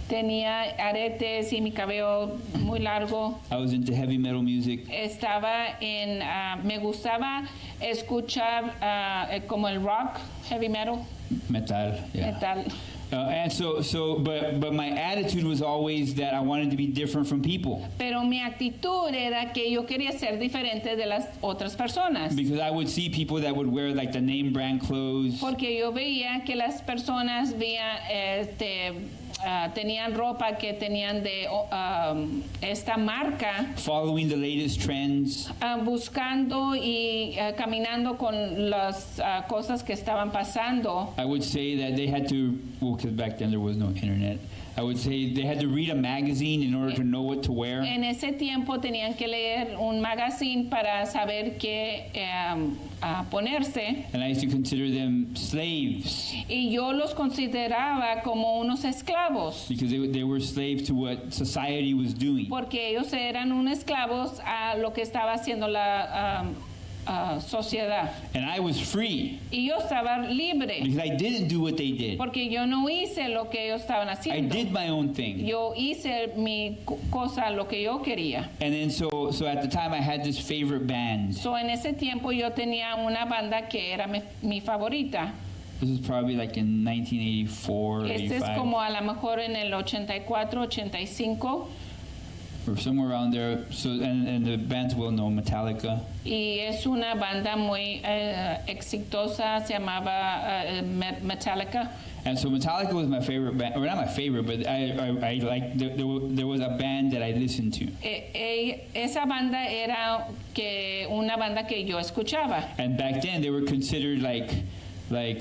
Speaker 2: tenía aretes y mi cabello muy largo,
Speaker 1: I was into heavy metal music.
Speaker 2: me gustaba escuchar como el rock, heavy metal,
Speaker 1: Metal, yeah.
Speaker 2: metal.
Speaker 1: And but my attitude was always that I wanted to be different from people.
Speaker 2: Pero mi actitud era que yo quería ser diferente de las otras personas.
Speaker 1: Because I would see people that would wear like the name brand clothes.
Speaker 2: Porque yo veía que las personas tenían ropa que tenían de esta marca,
Speaker 1: following the latest trends.
Speaker 2: buscando y caminando con las cosas que estaban pasando.
Speaker 1: I would say that they had to, well, because back then there was no internet. I would say they had to read a magazine in order to know what to wear.
Speaker 2: En ese tiempo tenían que leer un magazine para saber qué ponerse.
Speaker 1: And I used to consider them slaves
Speaker 2: Y yo los consideraba como unos esclavos,
Speaker 1: because they were slaves to what society was doing.
Speaker 2: porque ellos eran unos esclavos a lo que estaba haciendo la sociedad.
Speaker 1: And I was free
Speaker 2: Y yo estaba libre,
Speaker 1: because I didn't do what they did.
Speaker 2: porque yo no hice lo que ellos estaban
Speaker 1: I
Speaker 2: haciendo.
Speaker 1: did my own thing.
Speaker 2: Yo hice mi cosa, lo que yo quería.
Speaker 1: And then so at the time I had this favorite band.
Speaker 2: So, en ese tiempo yo tenía una banda que era mi favorita.
Speaker 1: This was probably like in 1984,
Speaker 2: Este es
Speaker 1: 85,
Speaker 2: como a lo mejor en el 84, 85.
Speaker 1: or somewhere around there. So and the band's well known, Metallica.
Speaker 2: Y es una banda muy exitosa, se llamaba Metallica.
Speaker 1: And so Metallica was my favorite band, or not my favorite, but I like there was a band that I listened to.
Speaker 2: Esa banda era una banda que yo escuchaba.
Speaker 1: And back then they were considered like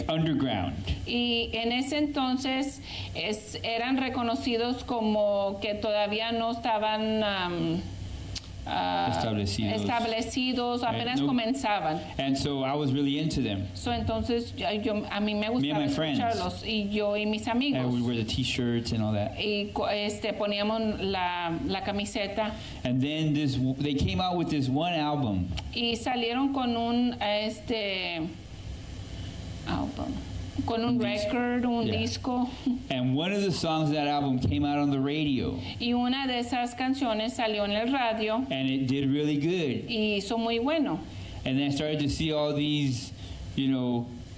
Speaker 1: underground.
Speaker 2: Y en ese entonces eran reconocidos como que todavía no estaban establecidos, apenas comenzaban.
Speaker 1: And so I was really into them.
Speaker 2: So, entonces a mí me gustaba escucharlos, y yo y mis amigos.
Speaker 1: And we wear the T-shirts and all that.
Speaker 2: Y poníamos la camiseta.
Speaker 1: And then they came out with this one album.
Speaker 2: Y salieron con un álbum, con un record, un disco.
Speaker 1: And one of the songs of that album came out on the radio.
Speaker 2: Y una de esas canciones salió en el radio.
Speaker 1: And it did really good.
Speaker 2: Y hizo muy bueno.
Speaker 1: And then I started to see all these,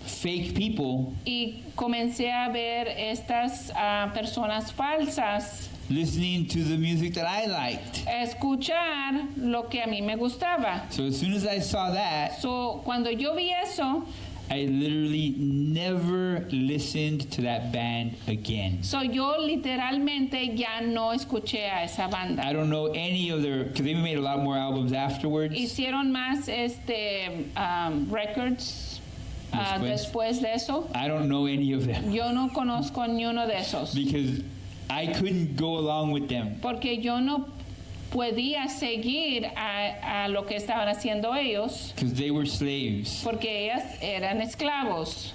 Speaker 1: fake people.
Speaker 2: Y comencé a ver estas personas falsas.
Speaker 1: Listening to the music that I liked.
Speaker 2: Escuchar lo que a mí me gustaba.
Speaker 1: So as soon as I saw that,
Speaker 2: So, cuando yo vi eso,
Speaker 1: I literally never listened to that band again.
Speaker 2: So, yo literalmente ya no escuché a esa banda.
Speaker 1: I don't know any of their, because they made a lot more albums afterwards.
Speaker 2: Hicieron más records después de eso.
Speaker 1: I don't know any of them
Speaker 2: Yo no conozco ni uno de esos.
Speaker 1: because I couldn't go along with them.
Speaker 2: Porque yo no podía seguir a lo que estaban haciendo ellos,
Speaker 1: Because they were slaves.
Speaker 2: porque ellas eran esclavos.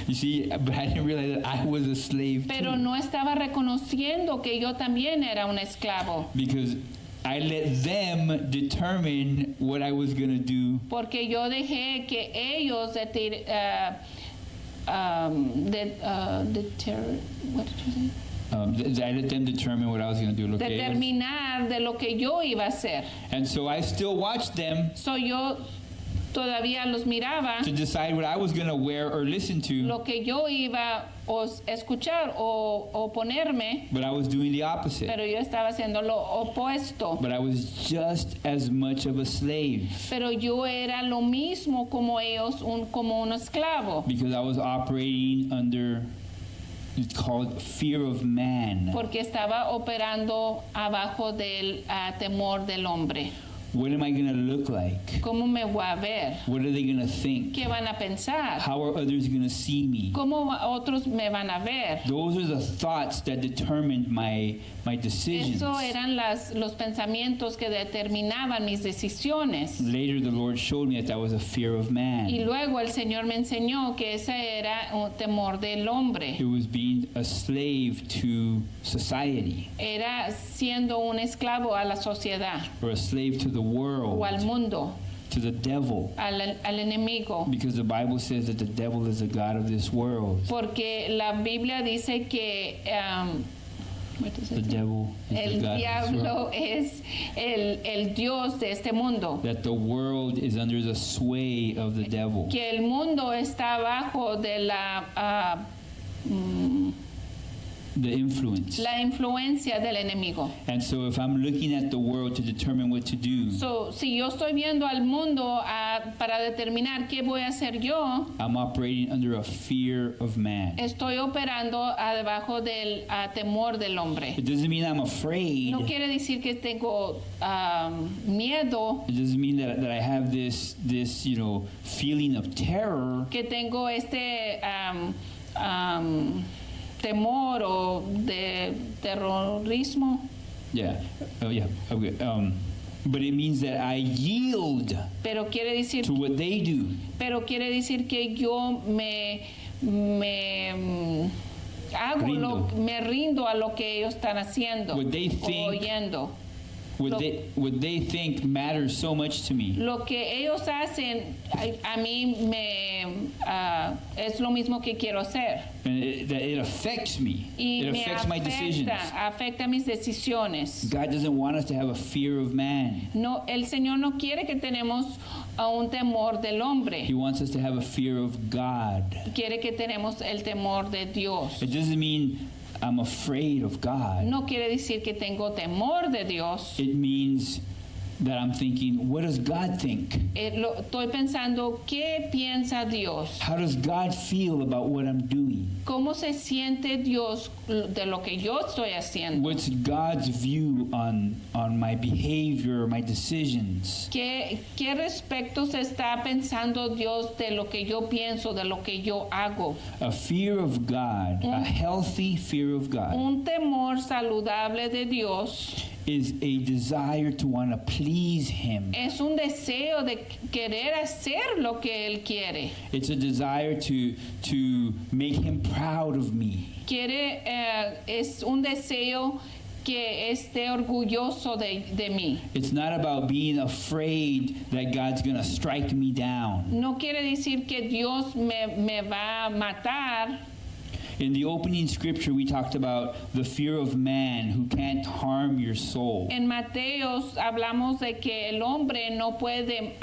Speaker 1: You see, but I didn't realize that I was a slave
Speaker 2: Pero
Speaker 1: too.
Speaker 2: no estaba reconociendo que yo también era un esclavo.
Speaker 1: Because I let them determine what I was going to do.
Speaker 2: Porque yo dejé que ellos what did you say?
Speaker 1: I let them determine what I was going to do. Okay?
Speaker 2: Determinar de lo que yo iba a hacer.
Speaker 1: And so I still watched them
Speaker 2: So, yo todavía los miraba,
Speaker 1: to decide what I was going to wear or listen to.
Speaker 2: lo que yo iba a escuchar o ponerme,
Speaker 1: But I was doing the opposite.
Speaker 2: pero yo estaba haciendo lo opuesto.
Speaker 1: But I was just as much of a slave
Speaker 2: Pero yo era lo mismo como ellos, como un esclavo,
Speaker 1: because I was operating under, it's called fear of man.
Speaker 2: porque estaba operando abajo del temor del hombre.
Speaker 1: What am I going to look like?
Speaker 2: ¿Cómo me voy a ver?
Speaker 1: What are they going to think?
Speaker 2: ¿Qué van a pensar?
Speaker 1: How are others going to see me?
Speaker 2: ¿Cómo otros me van a ver?
Speaker 1: Those are the thoughts that determined my decisions.
Speaker 2: Eso eran los pensamientos que determinaban mis decisiones.
Speaker 1: Later, the Lord showed me that was a fear of
Speaker 2: Y
Speaker 1: man.
Speaker 2: luego el Señor me enseñó que ese era un temor del hombre.
Speaker 1: It was being a slave to society
Speaker 2: Era siendo un esclavo a la sociedad
Speaker 1: or a slave to the world,
Speaker 2: o al mundo,
Speaker 1: to the devil.
Speaker 2: al enemigo.
Speaker 1: Because the Bible says that the devil is the god of this world.
Speaker 2: Porque la Biblia dice que what does
Speaker 1: The
Speaker 2: it say?
Speaker 1: devil is the
Speaker 2: El
Speaker 1: god of this
Speaker 2: diablo
Speaker 1: world.
Speaker 2: es el Dios de este mundo.
Speaker 1: That the world is under the sway of the devil.
Speaker 2: Que el mundo está bajo de la
Speaker 1: the influence.
Speaker 2: la influencia del enemigo.
Speaker 1: And so if I'm looking at the world to determine what to do,
Speaker 2: So, si yo estoy viendo al mundo para determinar qué voy a hacer yo,
Speaker 1: I'm operating under a fear of man.
Speaker 2: estoy operando debajo del temor del hombre.
Speaker 1: It doesn't mean I'm afraid.
Speaker 2: No quiere decir que tengo miedo,
Speaker 1: It doesn't mean that I have this feeling of terror.
Speaker 2: que tengo este temor o de terrorismo.
Speaker 1: Yeah. Oh, yeah. Okay. But it means that I yield
Speaker 2: Pero quiere decir
Speaker 1: to what they do.
Speaker 2: que yo me rindo a lo que ellos están haciendo
Speaker 1: What they
Speaker 2: o
Speaker 1: think-
Speaker 2: oyendo.
Speaker 1: What they think matters so much to me.
Speaker 2: Lo que ellos hacen a mí es lo mismo que quiero hacer.
Speaker 1: And it affects me.
Speaker 2: Y
Speaker 1: It
Speaker 2: me
Speaker 1: affects my decisions.
Speaker 2: afecta mis decisiones.
Speaker 1: God doesn't want us to have a fear of man.
Speaker 2: No, el Señor no quiere que tenemos un temor del hombre.
Speaker 1: He wants us to have a fear of God.
Speaker 2: Quiere que tenemos el temor de Dios.
Speaker 1: It doesn't mean I'm afraid of God.
Speaker 2: No quiere decir que tengo temor de Dios.
Speaker 1: It means that I'm thinking, what does God think?
Speaker 2: Estoy pensando, ¿qué piensa Dios?
Speaker 1: How does God feel about what I'm doing?
Speaker 2: ¿Cómo se siente Dios de lo que yo estoy haciendo?
Speaker 1: What's God's view on my behavior, my decisions?
Speaker 2: ¿Qué respecto se está pensando Dios de lo que yo pienso, de lo que yo hago?
Speaker 1: A fear of God, a healthy fear of God,
Speaker 2: Un temor saludable de Dios
Speaker 1: is a desire to want to please Him.
Speaker 2: es un deseo de querer hacer lo que Él quiere.
Speaker 1: It's a desire to make Him proud of me.
Speaker 2: Es un deseo que esté orgulloso de mí.
Speaker 1: It's not about being afraid that God's going to strike me down.
Speaker 2: No quiere decir que Dios me va a matar.
Speaker 1: In the opening scripture, we talked about the fear of man who can't harm your soul.
Speaker 2: En Mateos hablamos de que el hombre no puede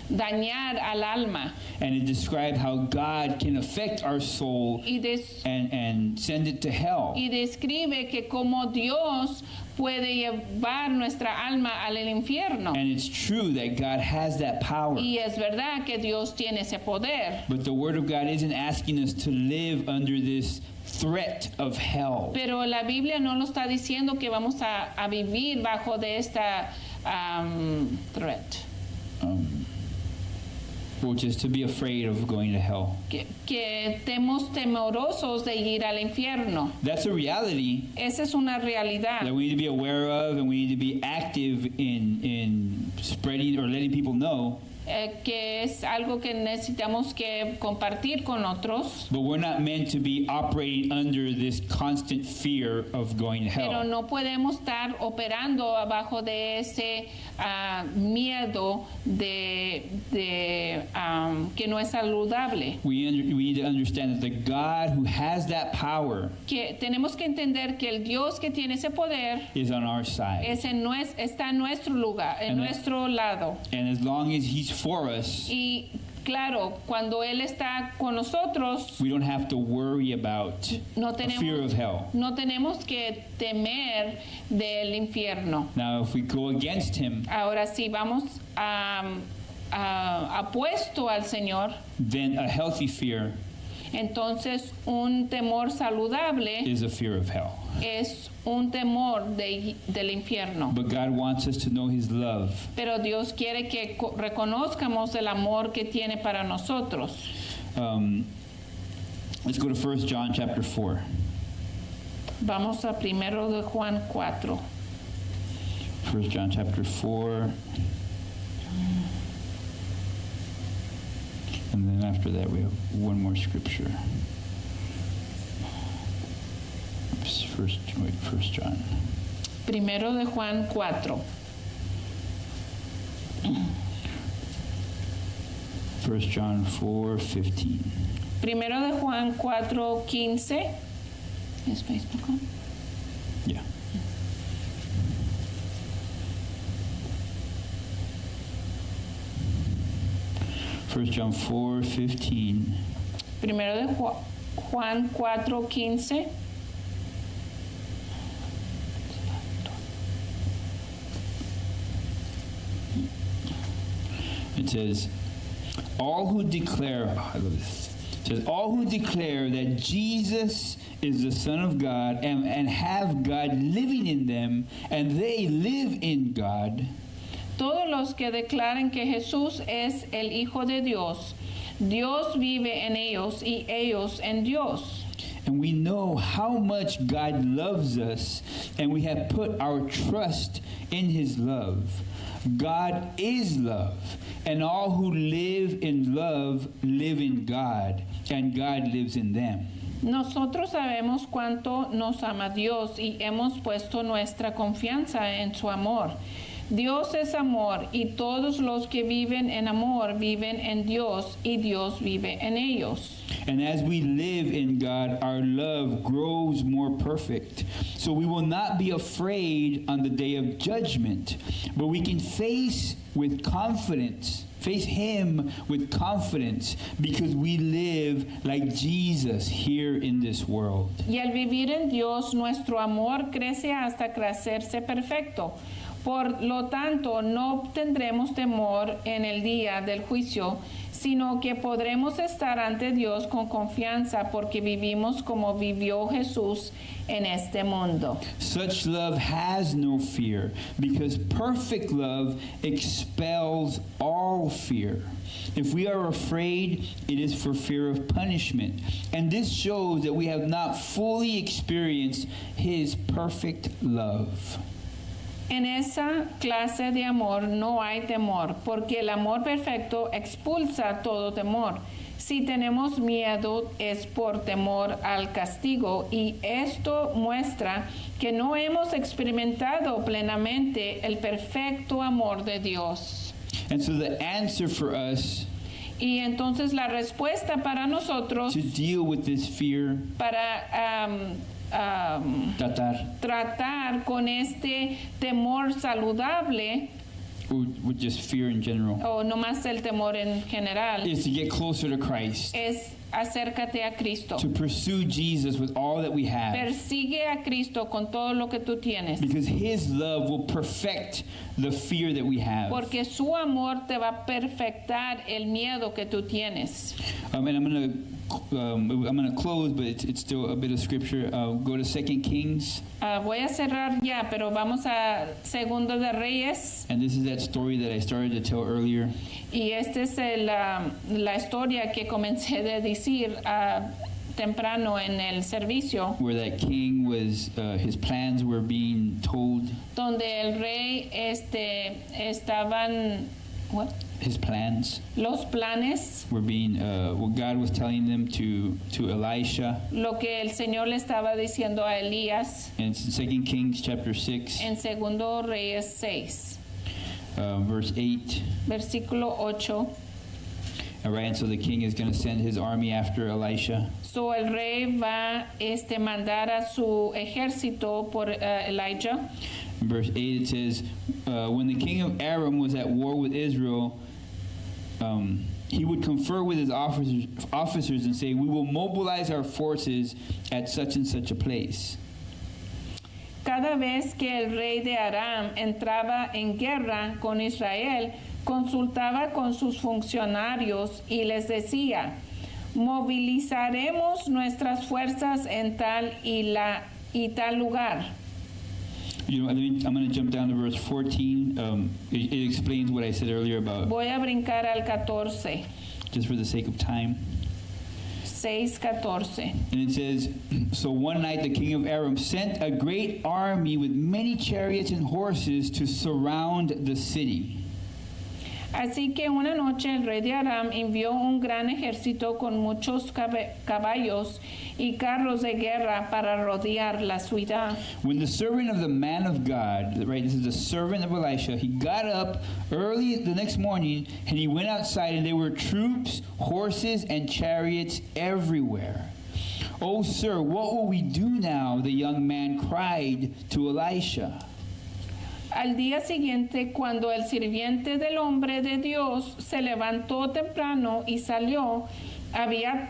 Speaker 2: dañar al alma
Speaker 1: And it described how God can affect our soul and send it to hell.
Speaker 2: y describe que como Dios puede llevar nuestra alma al infierno.
Speaker 1: And it's true that God has that power.
Speaker 2: Y es verdad que Dios tiene ese poder.
Speaker 1: But the Word of God isn't asking us to live under this threat of hell.
Speaker 2: Pero la Biblia no nos está diciendo que vamos a vivir bajo de esta threat.
Speaker 1: Which is to be afraid of going to hell.
Speaker 2: Que estemos temorosos de ir al infierno.
Speaker 1: That's a reality
Speaker 2: Esa es una realidad
Speaker 1: that we need to be aware of, and we need to be active in spreading or letting people know.
Speaker 2: Que es algo que necesitamos que compartir con otros.
Speaker 1: But we're not meant to be operating under this constant fear of going to
Speaker 2: Pero
Speaker 1: hell.
Speaker 2: no podemos estar operando abajo de ese miedo que no es saludable.
Speaker 1: We need to understand that the God who has that power
Speaker 2: Que tenemos que entender que el Dios que tiene ese poder
Speaker 1: is on our side.
Speaker 2: está en nuestro lugar, en nuestro lado.
Speaker 1: And as long as He's for us,
Speaker 2: Y claro, cuando Él está con nosotros,
Speaker 1: we don't have to worry about
Speaker 2: no
Speaker 1: a fear of hell.
Speaker 2: tenemos que temer del infierno.
Speaker 1: Now, if we go against Him,
Speaker 2: Ahora sí, vamos apuesto al Señor,
Speaker 1: then a healthy fear
Speaker 2: entonces un temor saludable
Speaker 1: is a fear of hell.
Speaker 2: es un temor del infierno.
Speaker 1: But God wants us to know His love.
Speaker 2: Pero Dios quiere que reconozcamos el amor que tiene para nosotros.
Speaker 1: Let's go to 1 John chapter 4.
Speaker 2: Vamos a 1 de Juan 4.
Speaker 1: 1 John chapter 4. And then after that we have one more scripture. First John.
Speaker 2: 1 de Juan 4.
Speaker 1: 1 John 4:15.
Speaker 2: 1 de Juan 4:15. ¿Es Facebook?
Speaker 1: Yeah. First John 4:15.
Speaker 2: 1 de Juan 4:15.
Speaker 1: It says, all who declare, I love this. It says, all who declare that Jesus is the Son of God and have God living in them, and they live in God.
Speaker 2: Todos los que declaren que Jesús es el Hijo de Dios, Dios vive en ellos y ellos en Dios.
Speaker 1: And we know how much God loves us, and we have put our trust in His love. God is love, and all who live in love live in God, and God lives in them.
Speaker 2: Nosotros sabemos cuánto nos ama Dios y hemos puesto nuestra confianza en su amor. Dios es amor y todos los que viven en amor viven en Dios y Dios vive en ellos.
Speaker 1: And as we live in God, our love grows more perfect. So we will not be afraid on the day of judgment, but we can face Him with confidence because we live like Jesus here in this world.
Speaker 2: Y al vivir en Dios, nuestro amor crece hasta crecerse perfecto. Por lo tanto, no tendremos temor en el día del juicio, sino que podremos estar ante Dios con confianza porque vivimos como vivió Jesús en este mundo.
Speaker 1: Such love has no fear, because perfect love expels all fear. If we are afraid, it is for fear of punishment. And this shows that we have not fully experienced His perfect love.
Speaker 2: En esa clase de amor no hay temor, porque el amor perfecto expulsa todo temor. Si tenemos miedo es por temor al castigo, y esto muestra que no hemos experimentado plenamente el perfecto amor de Dios.
Speaker 1: And so the answer for us
Speaker 2: Y entonces la respuesta para nosotros,
Speaker 1: to deal with this fear,
Speaker 2: para tratar con este temor saludable,
Speaker 1: or with just fear in general,
Speaker 2: o no más el temor en general,
Speaker 1: is to get closer to Christ,
Speaker 2: es acércate a Cristo.
Speaker 1: to pursue Jesus with all that we have,
Speaker 2: Persigue a Cristo con todo lo que tú tienes,
Speaker 1: because His love will perfect the fear that we have.
Speaker 2: porque su amor te va a perfectar el miedo que tú tienes.
Speaker 1: And I'm gonna close, but it's still a bit of scripture. Go to 2 Kings,
Speaker 2: Voy a cerrar ya, pero vamos a Segundo de Reyes,
Speaker 1: and this is that story that I started to tell earlier.
Speaker 2: y esta es la historia que comencé de decir temprano en el servicio,
Speaker 1: Where that king was, his plans were being told.
Speaker 2: donde el rey estaban, what?
Speaker 1: His plans
Speaker 2: Los planes,
Speaker 1: were being, what God was telling them to Elisha.
Speaker 2: lo que el Señor le estaba diciendo a Elías
Speaker 1: And it's in 2 Kings chapter 6,
Speaker 2: en Segundo Reyes 6,
Speaker 1: verse 8.
Speaker 2: versículo 8.
Speaker 1: All right, and so the king is going to send his army after Elisha.
Speaker 2: So el rey va mandar a su ejército por Elijah.
Speaker 1: In verse 8 it says, when the king of Aram was at war with Israel, he would confer with his officers and say, we will mobilize our forces at such and such a place.
Speaker 2: Cada vez que el rey de Aram entraba en guerra con Israel, consultaba con sus funcionarios y les decía, movilizaremos nuestras fuerzas en tal y tal lugar.
Speaker 1: You know, I'm going to jump down to verse 14. It explains what I said earlier about,
Speaker 2: Voy a brincar al 14,
Speaker 1: just for the sake of time.
Speaker 2: 6:14.
Speaker 1: And it says, so one night the king of Aram sent a great army with many chariots and horses to surround the city.
Speaker 2: Así que una noche el rey de Aram envió un gran ejército con muchos caballos y carros de guerra para rodear la ciudad.
Speaker 1: When the servant of the man of God, right, this is the servant of Elisha, he got up early the next morning and he went outside, and there were troops, horses, and chariots everywhere. Oh, sir, what will we do now? The young man cried to Elisha.
Speaker 2: Al día siguiente, cuando el sirviente del hombre de Dios se levantó temprano y salió, había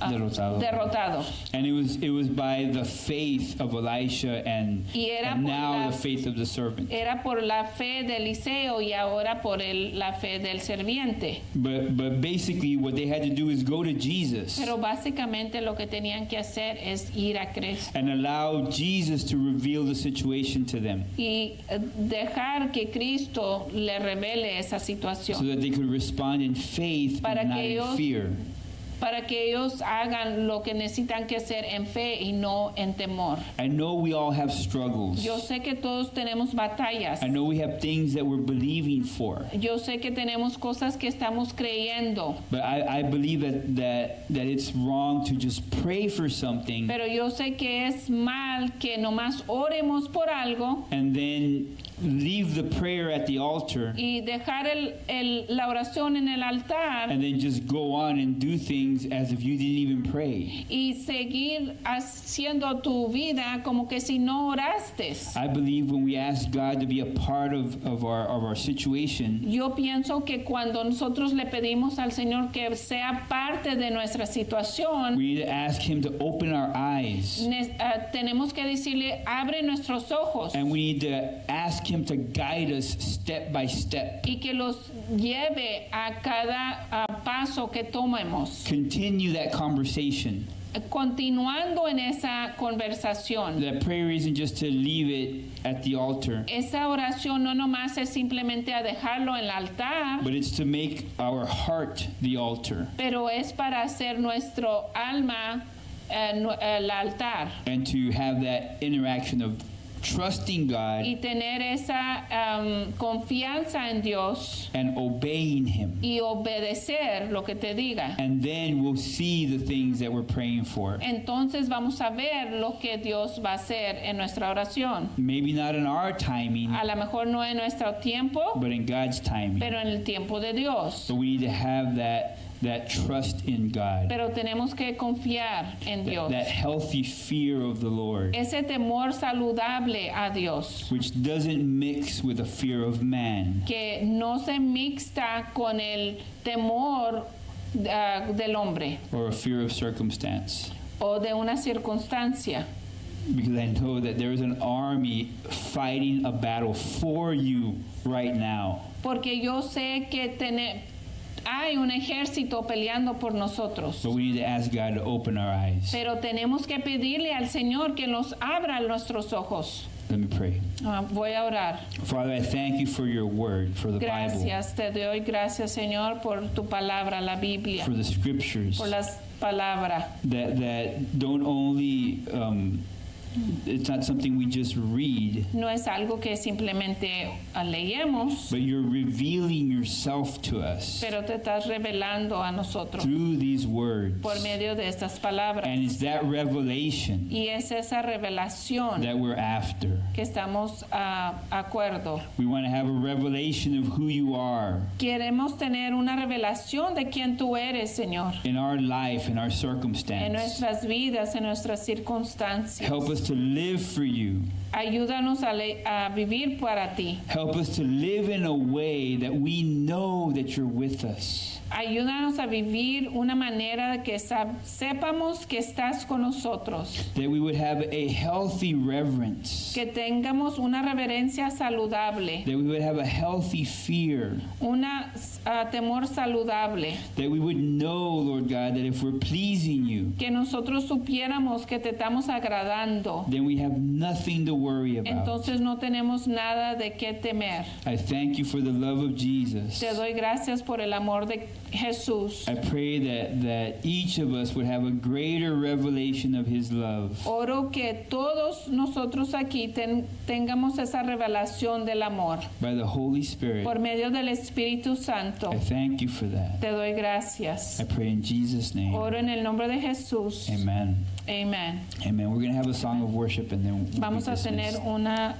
Speaker 2: derrotado.
Speaker 1: And it was by the faith of Elisha and now the faith of the servant.
Speaker 2: Era por la fe de Eliseo y ahora por la fe del serviente.
Speaker 1: But basically what they had to do is go to Jesus.
Speaker 2: Pero básicamente lo que tenían que hacer es ir a Cristo.
Speaker 1: And allow Jesus to reveal the situation to them.
Speaker 2: Y dejar que Cristo le revele esa situación.
Speaker 1: So that they could respond in faith and not in fear.
Speaker 2: Para que ellos hagan lo que necesitan que hacer en fe y no en temor.
Speaker 1: I know we all have struggles.
Speaker 2: Yo sé que todos tenemos batallas.
Speaker 1: I know we have things that we're believing for.
Speaker 2: Yo sé que tenemos cosas que estamos creyendo.
Speaker 1: But I believe that it's wrong to just pray for something.
Speaker 2: Pero yo sé que es mal que nomás oremos por algo.
Speaker 1: And then leave the prayer at the altar.
Speaker 2: Y dejar la oración en el altar.
Speaker 1: And then just go on and do things as if you didn't even pray.
Speaker 2: Y seguir haciendo tu vida como que si no oraste.
Speaker 1: I believe when we ask God to be a part of our situation.
Speaker 2: Yo pienso que cuando nosotros le pedimos al Señor que sea parte de nuestra situación,
Speaker 1: we need to ask Him to open our eyes.
Speaker 2: Tenemos que decirle, abre nuestros ojos.
Speaker 1: And we need to ask Him to guide us step by step.
Speaker 2: Y que los lleve a cada paso que tomemos.
Speaker 1: Continue that conversation.
Speaker 2: Continuando en esa conversación.
Speaker 1: That prayer isn't just to leave it at the altar.
Speaker 2: Esa oración no nomás es simplemente a dejarlo en el altar.
Speaker 1: But it's to make our heart the altar.
Speaker 2: Pero es para hacer nuestro alma el altar.
Speaker 1: And to have that interaction of trusting God
Speaker 2: y tener esa confianza en Dios
Speaker 1: and obeying Him.
Speaker 2: Y obedecer lo que te diga.
Speaker 1: And then we'll see the things that we're praying for.
Speaker 2: Entonces vamos a ver lo que Dios va a hacer en nuestra oración.
Speaker 1: Maybe not in our timing.
Speaker 2: A lo mejor no en nuestro tiempo.
Speaker 1: But in God's timing.
Speaker 2: Pero en el tiempo de Dios.
Speaker 1: So we need to have that trust in God.
Speaker 2: Pero tenemos que confiar en Dios.
Speaker 1: That healthy fear of the Lord.
Speaker 2: Ese temor saludable a Dios.
Speaker 1: Which doesn't mix with the fear of man.
Speaker 2: Que no se mixta con el temor del hombre.
Speaker 1: Or a fear of circumstance.
Speaker 2: O de una circunstancia.
Speaker 1: Because I know that there is an army fighting a battle for you right now.
Speaker 2: Porque yo sé que hay un ejército peleando por nosotros.
Speaker 1: But we need to ask God to open our eyes.
Speaker 2: Pero tenemos que pedirle al Señor que nos abra nuestros ojos.
Speaker 1: Let me pray.
Speaker 2: Voy a orar.
Speaker 1: Father, I thank you for your word, for the
Speaker 2: gracias,
Speaker 1: Bible.
Speaker 2: Te doy gracias, Señor, por tu palabra, la Biblia.
Speaker 1: For the scriptures.
Speaker 2: Por las palabras.
Speaker 1: That don't only it's not something we just read.
Speaker 2: No es algo que simplemente leemos.
Speaker 1: But you're revealing yourself to us.
Speaker 2: Pero te estás revelando a nosotros.
Speaker 1: Through these words.
Speaker 2: Por medio de estas palabras.
Speaker 1: And it's that revelation.
Speaker 2: Y es esa revelación.
Speaker 1: That we're after.
Speaker 2: Que estamos acuerdo.
Speaker 1: We want to have a revelation of who you are.
Speaker 2: Queremos tener una revelación de quién tú eres, Señor.
Speaker 1: In our life, in our circumstance.
Speaker 2: En nuestras vidas, en nuestras circunstancias.
Speaker 1: Help us to live for you.
Speaker 2: Ayúdanos a vivir para ti.
Speaker 1: Help us to live in a way that we know that you're with us.
Speaker 2: Ayúdanos a vivir una manera que sepamos que estás con nosotros.
Speaker 1: That we would have a healthy reverence.
Speaker 2: Que tengamos una reverencia saludable.
Speaker 1: That we would have a healthy fear.
Speaker 2: Una temor saludable.
Speaker 1: That we would know, Lord God, that if we're pleasing you,
Speaker 2: que nosotros supiéramos que te estamos agradando,
Speaker 1: then we have nothing to worry about.
Speaker 2: Entonces no tenemos nada de qué temer.
Speaker 1: I thank you for the love of Jesus.
Speaker 2: Te doy gracias por el amor de Jesús.
Speaker 1: I pray that each of us would have a greater revelation of His love.
Speaker 2: Oro que todos nosotros aquí tengamos esa revelación del amor.
Speaker 1: By the Holy Spirit.
Speaker 2: Por medio del Espíritu Santo.
Speaker 1: I thank you for that.
Speaker 2: Te doy gracias.
Speaker 1: I pray in Jesus' name.
Speaker 2: Oro en el nombre de Jesús.
Speaker 1: Amen.
Speaker 2: Amen.
Speaker 1: Amen. We're going to have a song of worship and then we'll
Speaker 2: vamos a tener una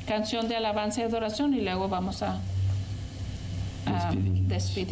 Speaker 2: canción de alabanza y adoración y luego vamos a despedir.